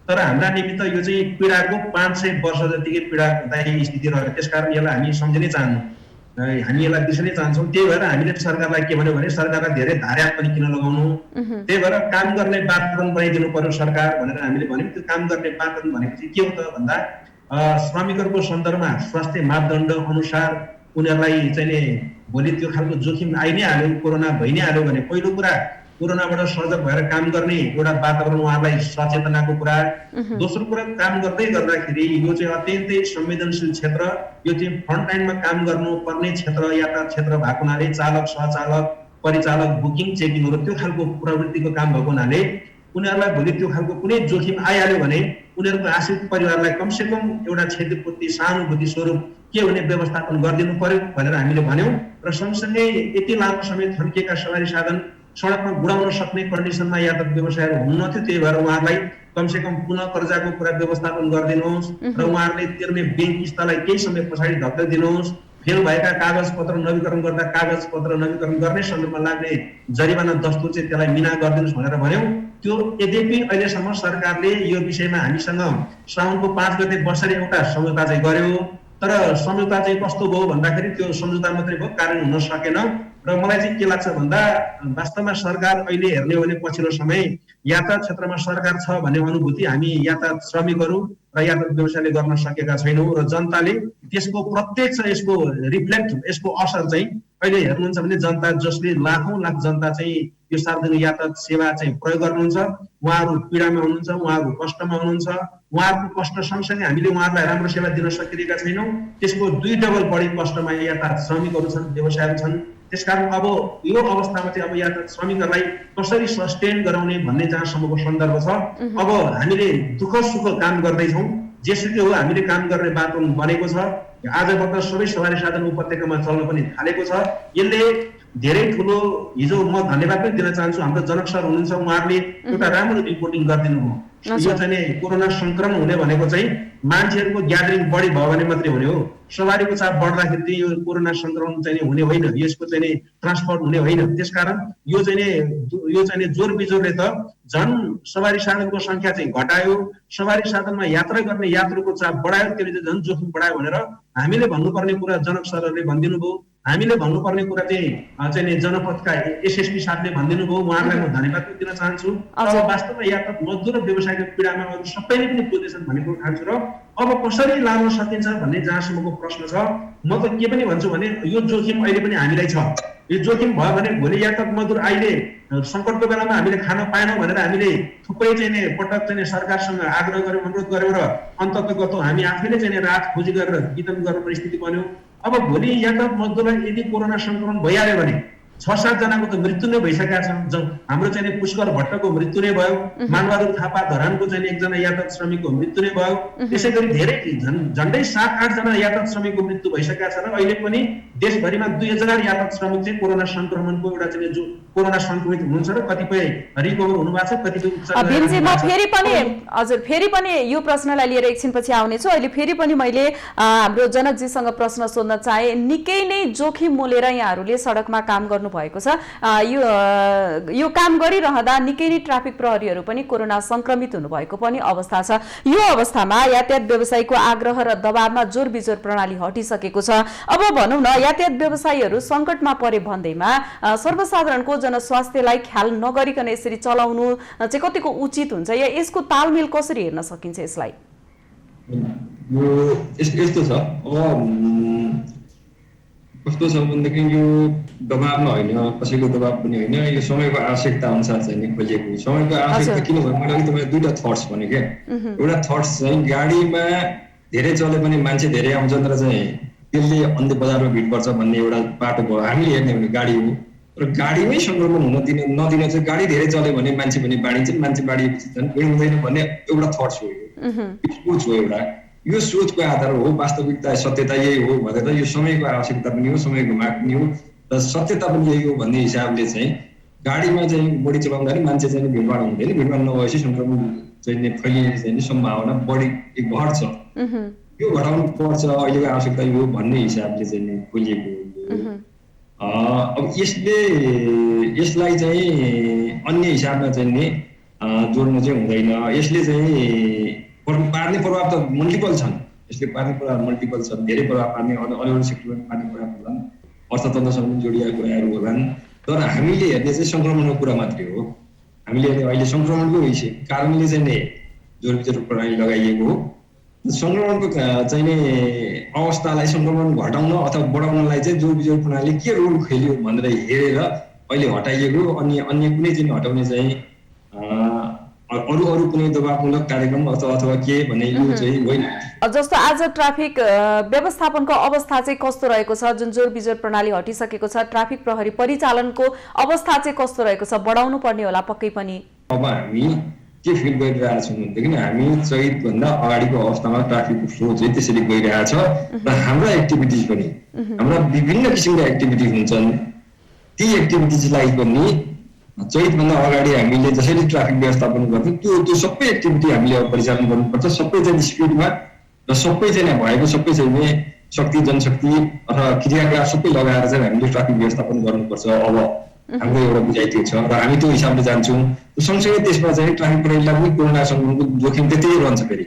तर हाम्रा निमित्त यो चाहिँ पीडाको 500 वर्ष जतिकै पीडादायी स्थिति रह्यो। त्यसकारण यसलाई हामी सम्झिनै चाहन्छु। हामी यसलाई बिर्सनै चाहन्छौँ। त्यही भएर हामीले सरकारलाई के भन्यो भने सरकारलाई धेरै धार्यात पनि किन लगाउनु, त्यही भएर काम गर्ने वातावरण बनाइदिनु पर्यो सरकार भनेर हामीले भन्यौँ। त्यो काम गर्ने वातावरण भनेपछि के हो त भन्दा श्रमिकहरूको सन्दर्भमा स्वास्थ्य मापदण्ड अनुसार उनीहरूलाई चाहिँ नि भोलि त्यो खालको जोखिम आइ नै हाल्यो, कोरोना भइ नै हाल्यो भने पहिलो कुरा कोरोनाबाट सजग भएर काम गर्ने एउटा वातावरण उहाँहरूलाई सचेतनाको कुरा। दोस्रो कुरा काम गर्दै गर्दाखेरि यो चाहिँ अत्यन्तै संवेदनशील क्षेत्र, यो चाहिँ फ्रन्टलाइनमा काम गर्नुपर्ने क्षेत्र यातायात क्षेत्र भएको हुनाले चालक सहचालक परिचालक बुकिङ चेकिङहरू त्यो खालको प्रवृत्तिको काम भएको हुनाले उनीहरूलाई भोलि त्यो खालको कुनै जोखिम आइहाल्यो भने उनीहरूको आश्रित परिवारलाई कमसेकम एउटा क्षतिपूर्ति सहानुभूति स्वरूप के हुने व्यवस्थापन गरिदिनु पर्यो भनेर हामीले भन्यौँ। र सँगसँगै यति लामो समय थन्किएका सवारी साधन सडकमा गुडाउन सक्ने कन्डिसनमा यातायात व्यवसायहरू हुनुहुन्थ्यो। त्यही भएर उहाँहरूलाई कमसेकम पुनः कर्जाको कुरा व्यवस्थापन गरिदिनुहोस् र उहाँहरूले तिर्ने ब्याङ्क किस्तालाई केही समय पछाडि धक्दै दिनुहोस्। फेल भएका कागज पत्र नवीकरण गर्दा कागज पत्र नवीकरण गर्ने सन्दर्भमा लाग्ने जरिवाना दस्तुर चाहिँ त्यसलाई मिना गरिदिनुहोस् भनेर भन्यौँ। त्यो यद्यपि अहिलेसम्म सरकारले यो विषयमा हामीसँग श्रावणको 5 गते बसेर एउटा सम्झौता चाहिँ गर्यो, तर सम्झौता चाहिँ कस्तो भयो भन्दाखेरि त्यो सम्झौता मात्रै भयो, कार्यान्वयन हुन सकेन। र मलाई चाहिँ के लाग्छ भन्दा वास्तवमा सरकार अहिले हेर्ने हो भने पछिल्लो समय यातायात क्षेत्रमा सरकार छ भन्ने अनुभूति हामी यातायात श्रमिकहरू र यातायात व्यवसायले गर्न सकेका छैनौँ। र जनताले त्यसको प्रत्यक्ष यसको रिफ्लेक्ट यसको असर चाहिँ अहिले हेर्नुहुन्छ भने जनता जसले लाखौँ लाख जनता चाहिँ यो सार्वजनिक यातायात सेवा चाहिँ प्रयोग गर्नुहुन्छ, उहाँहरू पीडामा हुनुहुन्छ, उहाँहरू कष्टमा हुनुहुन्छ। उहाँहरूको कष्ट सँगसँगै हामीले उहाँहरूलाई राम्रो सेवा दिन सकिरहेका छैनौँ। त्यसको 2 डबल बढी कष्टमा यातायात श्रमिकहरू छन्, व्यवसायहरू छन्। त्यसकारण अब यो अवस्थामा चाहिँ अब यातायात श्रमिकहरूलाई कसरी सस्टेन गराउने भन्ने जहाँसम्मको सन्दर्भ छ। अब हामीले दुःख सुख काम गर्दैछौँ, जेसुकै हो हामीले काम गर्ने वातावरण बनेको छ। आजबाट सबै सवारी साधन उपत्यकामा चल्न पनि थालेको छ। यसले धेरै ठुलो, हिजो म धन्यवाद पनि दिन चाहन्छु हाम्रो जनक सर हुनुहुन्छ, उहाँहरूले एउटा राम्रो रिपोर्टिङ गरिदिनु भयो। यो चाहिँ कोरोना संक्रमण हुने भनेको चाहिँ मान्छेहरूको ग्यादरिङ बढी भयो भने मात्रै हुने हो। सवारीको चाप बढ्दाखेरि चाहिँ यो कोरोना संक्रमण चाहिँ हुने होइन, यसको चाहिँ ट्रान्सपोर्ट हुने होइन। त्यसकारण यो चाहिँ जोर बिजोरले त झन् सवारी साधनको संख्या चाहिँ घटायो, सवारी साधनमा यात्रा गर्ने यात्रुको चाप बढायो, त्यसले झन् जोखिम बढायो भनेर हामीले भन्नुपर्ने कुरा जनक सरहरूले भनिदिनु भयो। हामीले भन्नुपर्ने कुरा चाहिँ जनपदका एसएसपी साथले भनिदिनु भयो, उहाँहरूलाई म धन्यवाद पनि दिन चाहन्छु। अब वास्तवमा यातायात मजदुर र व्यवसायको पीडामा अरू सबैले पनि बुझ्दैछन् भन्ने कुरो ठान्छु। र अब कसरी लान सकिन्छ भन्ने जहाँसम्मको प्रश्न छ, म त के पनि भन्छु भने यो जोखिम अहिले पनि हामीलाई छ। यो जोखिम भयो भने भोलि यातायात मजदुर अहिले सङ्कटको बेलामा हामीले खान पाएनौँ भनेर हामीले थुप्रै चाहिँ पटक चाहिँ सरकारसँग आग्रह गऱ्यौँ, अनुरोध गऱ्यौँ र अन्ततगत हामी आफैले चाहिँ राहत खोजी गरेर वितरण गर्ने परिस्थिति बन्यो। अब भोलि यातायात मजदुरलाई यदि कोरोना संक्रमण भइहाल्यो भने 6-7 जनाको त मृत्यु नै भइसकेका छन्। हाम्रो चाहिँ पुष्कर भट्टको मृत्यु नै भयो, मानबहादुर थापा धरानको चाहिँ एकजना यातायात श्रमिकको मृत्यु नै भयो। त्यसै गरी धेरै झन्डै 7-8 जना यातायात श्रमिकको मृत्यु भइसकेका छन्। अहिले पनि देशभरिमा 2000 यातायात श्रमिक चाहिँ कोरोना संक्रमणको एउटा चाहिँ जो कोरोना संक्रमित हुनुहुन्छ र कतिपय रिकभर हुनुभएको छ, कतिपय बिन्जी म फेरि पनि यो प्रश्नलाई लिएर एकछिनपछि आउनेछु। अहिले फेरि पनि मैले हाम्रो जनकजीसँग प्रश्न सोध्न चाहे। निकै नै जोखिम मोलेर यहाँहरूले सडकमा काम गर्नु भएको छ। यो काम गरिरहँदा निकै नै ट्राफिक प्रहरीहरू पनि कोरोना संक्रमित हुनुभएको पनि अवस्था छ। यो अवस्थामा यातायात व्यवसायीको आग्रह र दबावमा जोर बिजोर प्रणाली हटिसकेको छ। अब भनौँ न, यातायात व्यवसायीहरू सङ्कटमा परे भन्दैमा सर्वसाधारणको जनस्वास्थ्यलाई ख्याल नगरिकन यसरी चलाउनु चाहिँ कतिको उचित हुन्छ, या यसको तालमेल कसरी हेर्न सकिन्छ? यसलाई यस्तो छ, अब कस्तो छ भनेदेखि यो दबावमा होइन, कसैको दबाव पनि होइन, यो समयको आवश्यकता अनुसार चाहिँ नि खोलिएको। समयको आवश्यकता किन भन्नु, मैले अघि तपाईँले 2टा थट्स भने क्या। एउटा थट्स चाहिँ गाडीमा धेरै चले पनि मान्छे धेरै आउँछन् र चाहिँ त्यसले अन्य बजारमा भिड पर्छ भन्ने एउटा बाटो भयो। हामीले हेर्ने भने गाडी हो, र गाडीमै संक्रमण हुन नदिन चाहिँ गाडी धेरै चल्यो भने मान्छे पनि बाँडिन्छन्, मान्छे बाँडिएपछि झन् कोही हुँदैन भन्ने एउटा थट्स हो। यो सोच हो एउटा, यो सोचको आधार हो। वास्तविकता सत्यता यही हो भनेर यो समयको आवश्यकता पनि हो, समयको माग पनि हो र सत्यता पनि यही हो भन्ने हिसाबले चाहिँ गाडीमा चाहिँ बढी चलाउँदाखेरि मान्छे चाहिँ भिडभाड हुँदैन, भिडभाड नभएपछि संक्रमण चाहिँ फैलिने चाहिँ सम्भावना बढी घट्छ। यो घटाउनु पर्छ, अहिलेको आवश्यकता यो भन्ने हिसाबले चाहिँ खोलिएको हो। अब यसलाई चाहिँ अन्य हिसाबमा चाहिँ नि जोड्नु चाहिँ हुँदैन। यसले चाहिँ पार्ने प्रभाव त मल्टिपल छन्। यसले पार्ने कुरा मल्टिपल छ, धेरै प्रभाव पार्ने, अरू सेक्टरमा पार्ने कुरा होलान्, अर्थतन्त्रसँग पनि जोडिएका कुराहरू होलान्। तर हामीले हेर्ने चाहिँ सङ्क्रमणको कुरा मात्रै हो। हामीले अहिले सङ्क्रमणको कारणले चाहिँ नि जोरबिजोर प्रणाली लगाइएको हो। सङ्क्रमणको चाहिँ नि अवस्थालाई सङ्क्रमण घटाउन अथवा बढाउनलाई चाहिँ जोरबिजोर प्रणाली के रोल खेल्यो भनेर हेरेर अहिले हटाइएको, अनि अन्य कुनै चाहिँ हटाउने चाहिँ अरू कुनै दबावमूलक कार्यक्रम अथवा के भन्ने यो चाहिँ होइन। जस्तो आज ट्राफिक व्यवस्थापनको अवस्था चाहिँ कस्तो रहेको छ? जुन जोर बिजोर प्रणाली हटिसकेको छ, ट्राफिक प्रहरी परिचालनको अवस्था चाहिँ कस्तो रहेको छ? बढाउनु पर्ने होला पक्कै पनि। अब हामी के फिल गरिरहेका छौँ भनेदेखि हामी चैतभन्दा अगाडिको अवस्थामा ट्राफिकको फ्लो चाहिँ त्यसरी गइरहेछ र हाम्रा एक्टिभिटिज पनि हाम्रा विभिन्न किसिमका एक्टिभिटी हुन्छन्। ती एक्टिभिटिजलाई पनि चैतभन्दा अगाडि हामीले जसरी ट्राफिक व्यवस्थापन गर्थ्यौँ त्यो सबै एक्टिभिटी हामीले परिचालन गर्नुपर्छ। सबै चाहिँ स्पिडमा र सबै चाहिँ भएको सबै चाहिँ शक्ति जनशक्ति अथवा क्रियाकलाप सबै लगाएर चाहिँ हामीले ट्राफिक व्यवस्थापन गर्नुपर्छ। अब हाम्रो एउटा बुझाइ त्यो छ र हामी त्यो हिसाबले जान्छौँ। सँगसँगै त्यसमा चाहिँ ट्राफिक प्रहरीलाई पनि कोरोना सङ्क्रमणको जोखिम त्यतै रहन्छ। फेरि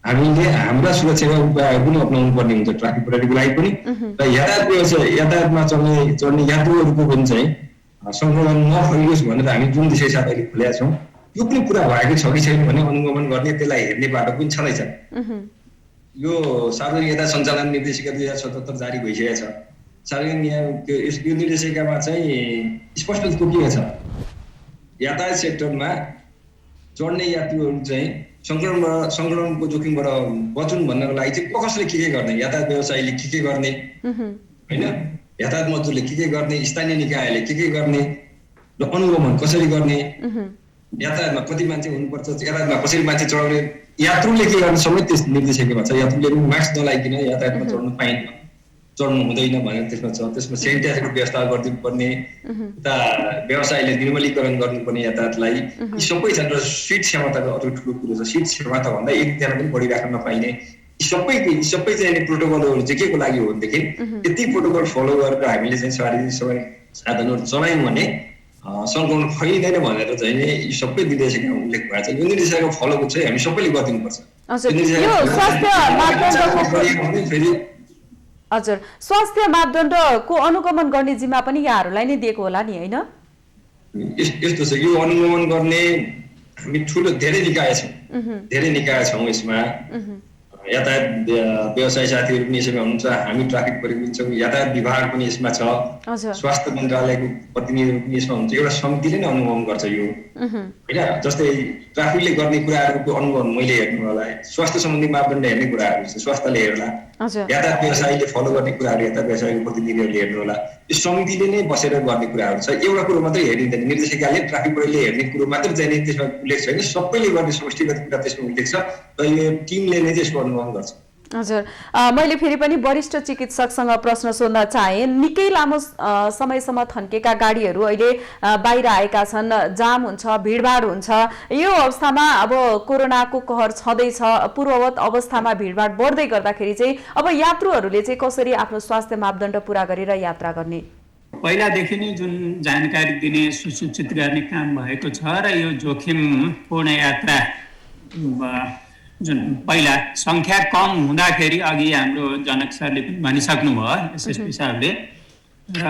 हामीले हाम्रा सुरक्षाका उपायहरू पनि अप्नाउनु पर्ने हुन्छ ट्राफिक प्रहरीको लागि पनि र यातायातमा चढ्ने यात्रुहरूको पनि चाहिँ सङ्क्रमण नफैलियोस् भनेर हामी जुन दिशा साथ अहिले खोलेका छौँ यो पनि पुरा भएको छ कि छैन भने अनुगमन गर्ने, त्यसलाई हेर्ने बाटो पनि छँदैछ। यो सार्वजनिक यातायात सञ्चालन निर्देशिका 2077 जारी भइसकेको छ। सार्वजनिक यो निर्देशिकामा चाहिँ स्पष्ट तोकिएको छ यातायात सेक्टरमा चढ्ने यात्रुहरू चाहिँ सङ्क्रमणको जोखिमबाट बचुन् भन्नको लागि चाहिँ कसले के गर्ने, यातायात व्यवसायीले के गर्ने होइन, यातायात मजदुरले के गर्ने, स्थानीय निकायले के गर्ने र अनुगमन कसरी गर्ने, यातायातमा कति मान्छे हुनुपर्छ, यातायातमा कसरी मान्छे चढाउने, यात्रुले के गर्ने सबै त्यस निर्देशिकामा छ। यात्रुले पनि मास्क नलाइकन यातायातमा चढ्नु हुँदैन भनेर त्यसमा छ। त्यसमा सेनिटाइजरको व्यवस्था गरिदिनु पर्ने, उता व्यवसायले निर्मलीकरण गर्नुपर्ने यातायातलाई, यी सबै छन्। र सिट क्षमताको अरू ठुलो कुरो छ। सिट क्षमता भन्दा एकजना पनि बढी राख्न नपाइने, सबै चाहिँ प्रोटोकलहरू चाहिँ के को लागि हो भनेदेखि यति प्रोटोकल फलो गरेर हामीले चाहिँ सवारी साधनहरू चलायौँ भने सङ्क्रमण फैलिँदैन भनेर चाहिँ यी सबै निर्देशिकामा उल्लेख भएको छ। यो निर्देशिकाको फलोको चाहिँ हामी सबैले गरिदिनुपर्छ। हजुर, स्वास्थ्य मापदण्डको अनुगमन गर्ने जिम्मा पनि यहाँहरूलाई नै दिएको होला नि होइन? यस्तो छ, यो अनुगमन गर्ने हामी धेरै निकाय छौँ यसमा। यातायात व्यवसाय साथीहरू पनि यसमा हुनुहुन्छ, हामी ट्राफिक प्रहरी पनि छौँ, यातायात विभाग पनि यसमा छ, स्वास्थ्य मन्त्रालयको प्रतिनिधिहरू पनि यसमा हुन्छ। एउटा समितिले नै अनुगमन गर्छ यो होइन। जस्तै ट्राफिकले गर्ने कुराहरूको अनुगमन मैले हेर्नु होला, स्वास्थ्य सम्बन्धी मापदण्ड हेर्ने कुराहरू छ स्वास्थ्यले हेर्ला, यातायात व्यवसायीले फलो गर्ने कुराहरू यातायात व्यवसायको प्रतिनिधिहरूले हेर्नु होला। यो समितिले नै बसेर गर्ने कुराहरू छ। एउटा कुरो मात्रै हेरिँदैन, निर्देशिकाले ट्राफिक प्रहरीले हेर्ने कुरो मात्रै चाहिँ त्यसमा उल्लेख छैन, सबैले गर्ने समष्टिगत कुरा त्यसमा उल्लेख छ र यो टिमले नै त्यसको अनुगमन गर्छ। हजुर, मैले फेरि पनि वरिष्ठ चिकित्सकसँग प्रश्न सोध्न चाहे। निकै लामो समयसम्म थन्केका गाडीहरू अहिले बाहिर आएका छन्, जाम हुन्छ, भिडभाड हुन्छ। यो अवस्थामा अब कोरोनाको कहर छँदैछ, पूर्ववत अवस्थामा भिडभाड बढ्दै गर्दाखेरि चाहिँ अब यात्रुहरूले चाहिँ कसरी आफ्नो स्वास्थ्य मापदण्ड पुरा गरेर यात्रा गर्ने? पहिलादेखि नै जुन जानकारी दिने सुसूचित गर्ने काम भएको छ र यो जोखिमपूर्ण यात्रा जुन पहिला सङ्ख्या कम हुँदाखेरि अघि हाम्रो जनक सरले पनि भनिसक्नुभयो, एसएसपी साहबले र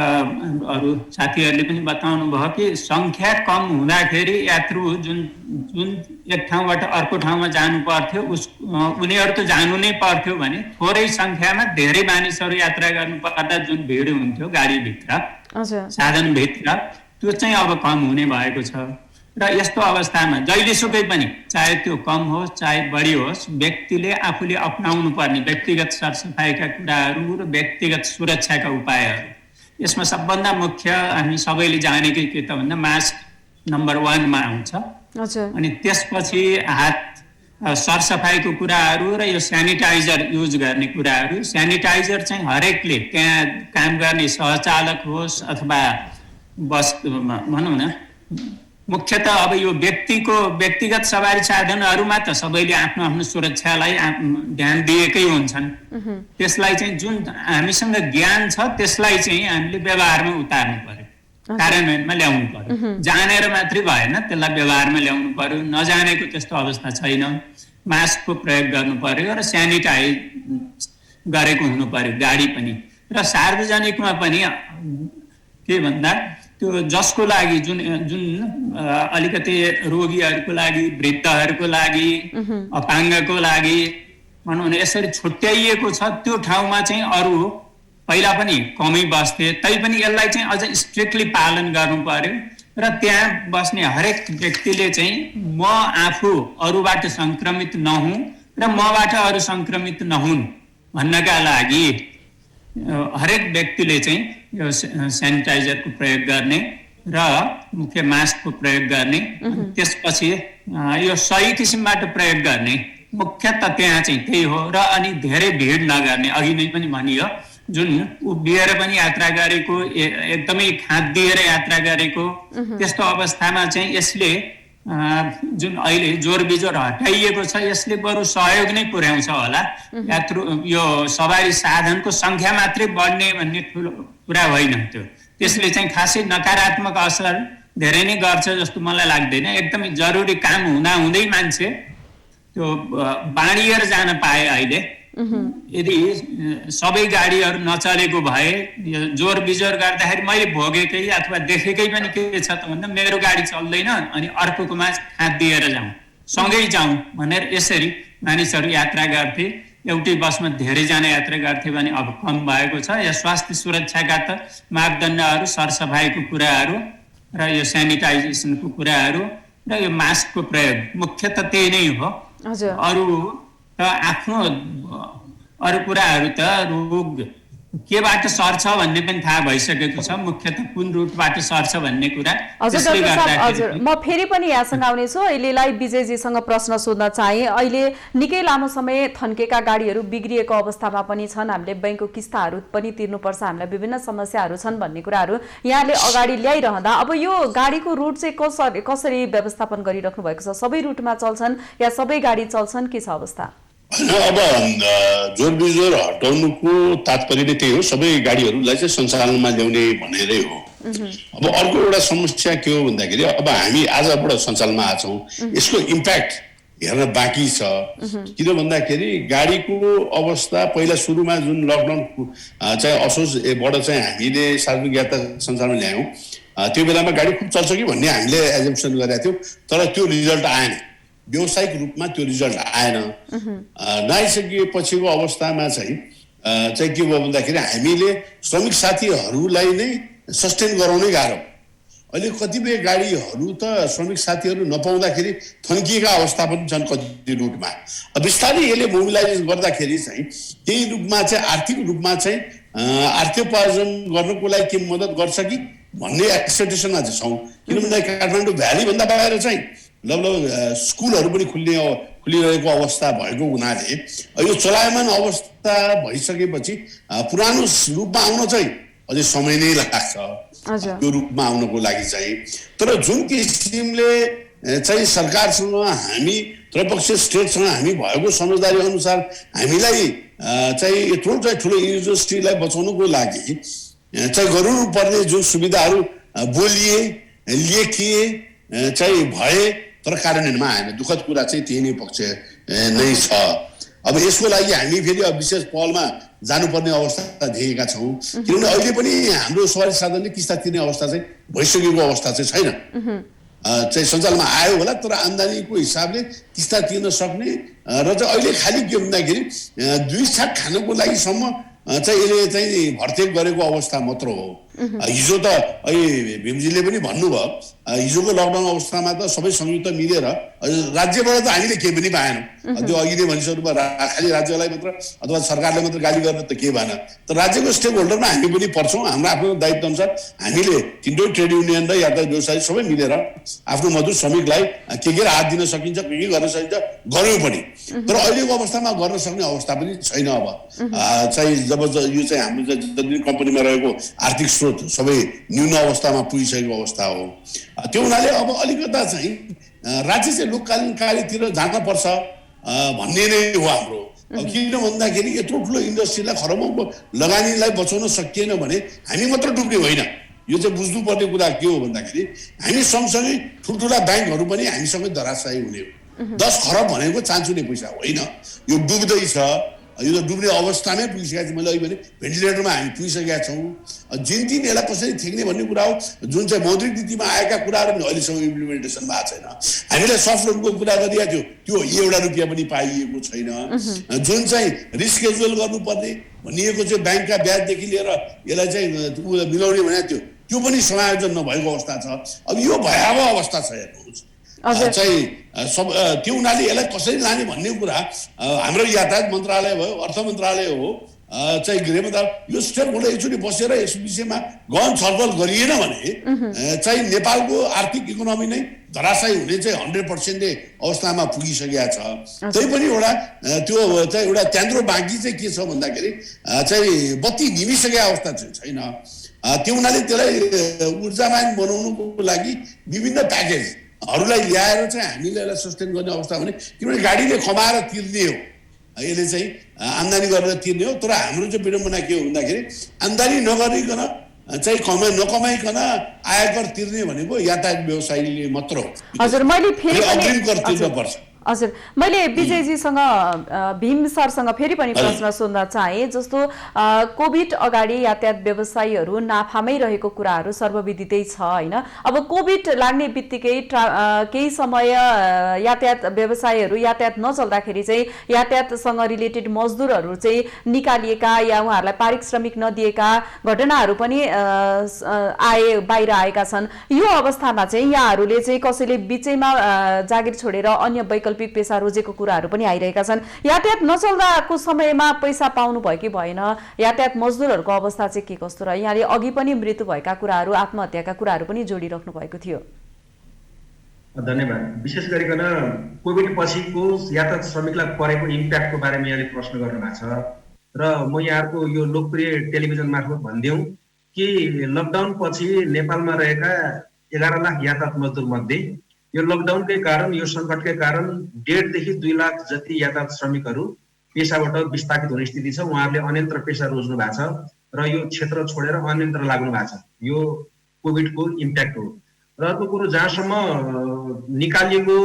अरू साथीहरूले पनि बताउनु भयो कि सङ्ख्या कम हुँदाखेरि यात्रु जुन एक ठाउँबाट अर्को ठाउँमा जानु पर्थ्यो उनीहरू त जानु नै पर्थ्यो भने थोरै सङ्ख्यामा धेरै मानिसहरू यात्रा गर्नु पर्दा जुन भिड हुन्थ्यो गाडीभित्र साधनभित्र त्यो चाहिँ अब कम हुने भएको छ। र यस्तो अवस्थामा जहिलेसुकै पनि चाहे त्यो कम होस् चाहे बढी होस् व्यक्तिले आफूले अपनाउनु पर्ने व्यक्तिगत सरसफाइका कुराहरू र व्यक्तिगत सुरक्षाका उपायहरू, यसमा सबभन्दा मुख्य हामी सबैले जानेकै के त भन्दा मास्क नम्बर 1 मा आउँछ। अनि त्यसपछि हात सरसफाइको कुराहरू र यो सेनिटाइजर युज गर्ने कुराहरू। सेनिटाइजर चाहिँ हरेकले त्यहाँ काम गर्ने सहचालक होस् अथवा बस भनौँ न, मुख्यतः अब यो व्यक्तिगत सवारी साधनहरूमा त सबैले आफ्नो आफ्नो सुरक्षालाई ध्यान दिएकै हुन्छन्। त्यसलाई चाहिँ जुन हामीसँग ज्ञान छ त्यसलाई चाहिँ हामीले व्यवहारमा उतार्नु पर्यो, कार्यान्वयनमा ल्याउनु पर्यो। जानेर मात्रै भएन, त्यसलाई व्यवहारमा ल्याउनु पर्यो। नजानेको त्यस्तो अवस्था छैन। मास्कको प्रयोग गर्नु पर्यो र सेनिटाइज गरेको हुनु पर्यो गाडी पनि। र सार्वजनिकमा पनि के भन्दा त्यो जसको लागि जुन अलिकति रोगीहरूको लागि, वृद्धहरूको लागि, अपाङ्गको लागि भनौँ न यसरी छुट्याइएको छ त्यो ठाउँमा चाहिँ अरू पहिला पनि कमै बस्थे, तैपनि यसलाई चाहिँ अझ स्ट्रिक्टली पालन गर्नु पर्यो र त्यहाँ बस्ने हरेक व्यक्तिले चाहिँ म आफू अरूबाट सङ्क्रमित नहुँ र मबाट अरू सङ्क्रमित नहुन् भन्नका लागि हरेक व्यक्तिले चाहिँ यो सेनिटाइजरको प्रयोग गर्ने र मुख्य मास्कको प्रयोग गर्ने, त्यसपछि यो सही किसिमबाट प्रयोग गर्ने, मुख्यतः त्यहाँ चाहिँ त्यही हो। र अनि धेरै भिड नगर्ने, अघि नै पनि भनियो, जुन उभिएर पनि यात्रा गरेको, एकदमै खाँदिएर यात्रा गरेको, त्यस्तो अवस्थामा चाहिँ यसले जुन अहिले जोर बिजोर हटाइएको छ यसले बरु सहयोग नै पुर्याउँछ होला। यो सवारी साधनको सङ्ख्या मात्रै बढ्ने भन्ने ठुलो कुरा होइन त्यो, त्यसले चाहिँ खासै नकारात्मक असर धेरै नै गर्छ जस्तो मलाई लाग्दैन। एकदमै जरुरी काम हुँदै मान्छे त्यो बाँडिएर जान पाए अहिले। यदि सबै गाडीहरू नचलेको भए जोर बिजोर गर्दाखेरि मैले भोगेकै अथवा देखेकै पनि के छ त भन्दा मेरो गाडी चल्दैन अनि अर्कोकोमा हात दिएर जाउँ, सँगै जाउँ भनेर यसरी मानिसहरू यात्रा गर्थे। एउटै बसमा धेरैजना यात्रा गर्थे भने अब कम भएको छ। या स्वास्थ्य सुरक्षाका त मापदण्डहरू, सरसफाइको कुराहरू र यो सेनिटाइजेसनको कुराहरू र यो मास्कको प्रयोग मुख्यतः त्यही नै हो। अरू त आफ्नो अरू कुराहरू त रोग केबाट सर्छ भन्ने पनि थाहा भइसकेको छ, मुख्यतः कुन रुटबाट सर्छ भन्ने कुरा। हजुर, म फेरि पनि यहाँसँग आउनेछु। अहिलेलाई विजयजीसँग प्रश्न सोध्न चाहे। अहिले निकै लामो समय थन्केका गाडीहरू बिग्रिएको अवस्थामा पनि छन्, हामीले बैंकको किस्ताहरू पनि तिर्नुपर्छ, हामीलाई विभिन्न समस्याहरू छन् भन्ने कुराहरू यहाँले अगाडि ल्याइरहँदा अब यो गाडीको रुट चाहिँ कसरी व्यवस्थापन गरिराख्नु भएको छ? सबै रुटमा चल्छन् या सबै गाडी चल्छन्, के छ अवस्था? अब जोर बिजोर हटाउनुको तात्पर्य नै त्यही हो, सबै गाडीहरूलाई चाहिँ सञ्चालनमा ल्याउने भनेरै हो। अब अर्को एउटा समस्या के हो भन्दाखेरि अब हामी आजबाट सञ्चालनमा आछौँ, यसको इम्प्याक्ट हेर्न बाँकी छ। किन भन्दाखेरि गाडीको अवस्था पहिला सुरुमा जुन लकडाउन चाहिँ असोजबाट चाहिँ हामीले सार्वजनिक यात्रा सञ्चालनमा ल्यायौँ, त्यो बेलामा गाडी खुब चल्छ कि भन्ने हामीले एजम्सन गरेका थियौँ, तर त्यो रिजल्ट आएन, व्यावसायिक रूपमा त्यो रिजल्ट आएन। नआइसकेपछिको अवस्थामा चाहिँ के भयो भन्दाखेरि हामीले श्रमिक साथीहरूलाई नै सस्टेन गराउनै गाह्रो। अहिले कतिपय गाडीहरू त श्रमिक साथीहरू नपाउँदाखेरि थन्किएका अवस्था पनि छन् कति रुटमा। बिस्तारै यसले मोबिलाइज गर्दाखेरि चाहिँ केही रूपमा चाहिँ आर्थिक रूपमा चाहिँ अर्थोपार्जन गर्नको लागि के मद्दत गर्छ कि भन्ने एक्सपेक्टेसनमा चाहिँ छौँ। किन भन्दाखेरि काठमाडौँ भ्यालीभन्दा बाहिर चाहिँ लगभग स्कुलहरू पनि खुलिरहेको अवस्था भएको हुनाले यो चलायमान अवस्था भइसकेपछि पुरानो रूपमा आउन चाहिँ अझै समय नै लाग्छ त्यो रूपमा आउनको लागि चाहिँ। तर जुन किसिमले चाहिँ सरकारसँग हामी त्रिपक्षीय स्टेटसँग हामी भएको समझदारी अनुसार हामीलाई चाहिँ यत्रो चाहिँ ठुलो इन्डस्ट्रीलाई बचाउनको लागि चाहिँ गर्नुपर्ने जुन सुविधाहरू बोलिए लेखिए चाहिँ भए तर कार्यान्वयनमा आएन। दुःखद कुरा चाहिँ त्यही नै पक्ष नै छ। अब यसको लागि हामी फेरि विशेष पहलमा जानुपर्ने अवस्था देखेका छौँ, किनभने अहिले पनि हाम्रो सवारी साधनले किस्ता तिर्ने अवस्था चाहिँ भइसकेको अवस्था चाहिँ छैन। चाहिँ सञ्चालनमा आयो होला तर आम्दानीको हिसाबले किस्ता तिर्न सक्ने र चाहिँ अहिले खालि के भन्दाखेरि 2 छाक खानको लागिसम्म चाहिँ यसले चाहिँ भर्तेक गरेको अवस्था मात्र हो। हिजो त अहिले भीमजीले पनि भन्नुभयो, हिजोको लकडाउन अवस्थामा त सबै संयुक्त मिलेर राज्यबाट त हामीले केही पनि पाएनौँ। त्यो अघि नै भनिसक्नु खालि राज्यलाई मात्र अथवा सरकारले मात्र गाली गर्न त के भएन, तर राज्यको स्टेक होल्डरमा हामी पनि पर्छौँ। हाम्रो आफ्नो दायित्व अनुसार हामीले तिनवटै ट्रेड युनियन र यातायात व्यवसायी सबै मिलेर आफ्नो मजदुर श्रमिकलाई के राहत दिन सकिन्छ, के गर्न सकिन्छ गऱ्यौँ पनि। तर अहिलेको अवस्थामा गर्न सक्ने अवस्था पनि छैन। अब चाहिँ जब यो चाहिँ हाम्रो जति कम्पनीमा रहेको आर्थिक स्रोत सबै न्यून अवस्थामा पुगिसकेको अवस्था हो। त्यो हुनाले अब अलिकता चाहिँ राज्य चाहिँ लोककालीन कार्यतिर जान पर्छ भन्ने नै हो हाम्रो। किन भन्दाखेरि यत्रो ठुलो इन्डस्ट्रीलाई खरबौँको लगानीलाई बचाउन सकिएन भने हामी मात्र डुब्ने होइन। यो चाहिँ बुझ्नुपर्ने कुरा के हो भन्दाखेरि हामी सँगसँगै ठुल्ठुला ब्याङ्कहरू पनि हामीसँगै धराशायी हुने हो। 10 खरब भनेको चान्चुने पैसा होइन, यो डुब्दैछ, यो त डुब्ने अवस्थामै पुगिसकेको छ। मैले अहिले भने भेन्टिलेटरमा हामी पुगिसकेका छौँ। जुन दिन यसलाई कसरी थ्याक्ने भन्ने कुरा हो, जुन चाहिँ मौद्रिक नीतिमा आएका कुराहरू पनि अहिलेसम्म इम्प्लिमेन्टेसन भएको छैन। हामीले सफ्ट लोनको कुरा गरिरहेको थियो, त्यो एउटा रुपियाँ पनि पाइएको छैन। जुन चाहिँ रिस्केजुअल गर्नुपर्ने भनिएको चाहिँ ब्याङ्कका ब्याजदेखि लिएर यसलाई चाहिँ मिलाउने भनेको थियो, त्यो पनि समायोजन नभएको अवस्था छ। अब यो भयावह अवस्था छ हेर्नुहोस् चाहिँ सब त्यो हुनाले यसलाई कसरी लाने भन्ने कुरा हाम्रो यातायात मन्त्रालय भयो, अर्थ मन्त्रालय हो, चाहिँ गृह मन्त्रालय, यो स्टेकहोल्डर एकचोटि बसेर यस विषयमा गहन छलफल गरिएन भने चाहिँ नेपालको आर्थिक इकोनोमी नै धराशायी हुने चाहिँ 100% अवस्थामा पुगिसकेका छ। त्यही पनि एउटा त्यो चाहिँ एउटा त्यान्द्रो बाँकी चाहिँ के छ भन्दाखेरि चाहिँ बत्ती निभिसकेको अवस्था चाहिँ छैन। त्यो हुनाले त्यसलाई ऊर्जामान बनाउनुको लागि विभिन्न प्याकेजहरूलाई ल्याएर चाहिँ हामीले यसलाई सस्टेन गर्ने अवस्था भने, किनभने गाडीले कमाएर तिर्ने हो, यसले चाहिँ आम्दानी गरेर तिर्ने हो। तर हाम्रो चाहिँ विडम्बना के हो भन्दाखेरि आम्दानी नगरिकन चाहिँ नकमाइकन आयकर तिर्ने भनेको यातायात व्यवसायीले मात्र हो। हजुर, मैले फेरि अग्रिम कर तिर्नुपर्छ। हजुर, मैले विजयजीसँग भीम सरसँग फेरि पनि प्रश्न सोध्न चाहे। जस्तो कोभिड अगाडि यातायात व्यवसायीहरू नाफामै रहेको कुराहरू सर्वविदितै छ होइन। अब कोभिड लाग्ने बित्तिकै केही समय यातायात व्यवसायीहरू यातायात नचल्दाखेरि चाहिँ यातायातसँग रिलेटेड मजदुरहरू चाहिँ निकालिएका या उहाँहरूलाई पारिश्रमिक नदिएका घटनाहरू पनि बाहिर आएका छन्। यो अवस्थामा चाहिँ यहाँहरूले चाहिँ कसैले बिचैमा जागिर छोडेर अन्य वैकल्पिक पेसा रोजेको कुराहरू पनि आइरहेका छन्। यातायात नचल्दाको समयमा पैसा पाउनु भयो कि भएन, यातायात मजदुरहरूको अवस्था चाहिँ के कस्तो र यहाँले अघि पनि मृत्यु भएका कुराहरू, आत्महत्याका कुराहरू पनि जोडिराख्नु भएको थियो। धन्यवाद। विशेष गरिकन कोभिड पछिको यातायात श्रमिकलाई परेको इम्प्याक्टको बारेमा यहाँले प्रश्न गर्नु भएको छ र म यहाँहरूको यो लोकप्रिय टेलिभिजन मार्फत भनिदिउँ कि लकडाउन पछि नेपालमा रहेका 11 लाख यातायात मजदुर मध्ये यो लकडाउनकै कारण, यो सङ्कटकै कारण 1.5 देखि 2 लाख जति यातायात श्रमिकहरू पेसाबाट विस्थापित हुने स्थिति छ। उहाँहरूले अन्यत्र पेसा रोज्नु भएको छ र यो क्षेत्र छोडेर अन्यत्र लाग्नु भएको छ। यो कोभिडको इम्प्याक्ट हो। र अर्को कुरो, जहाँसम्म निकालिएको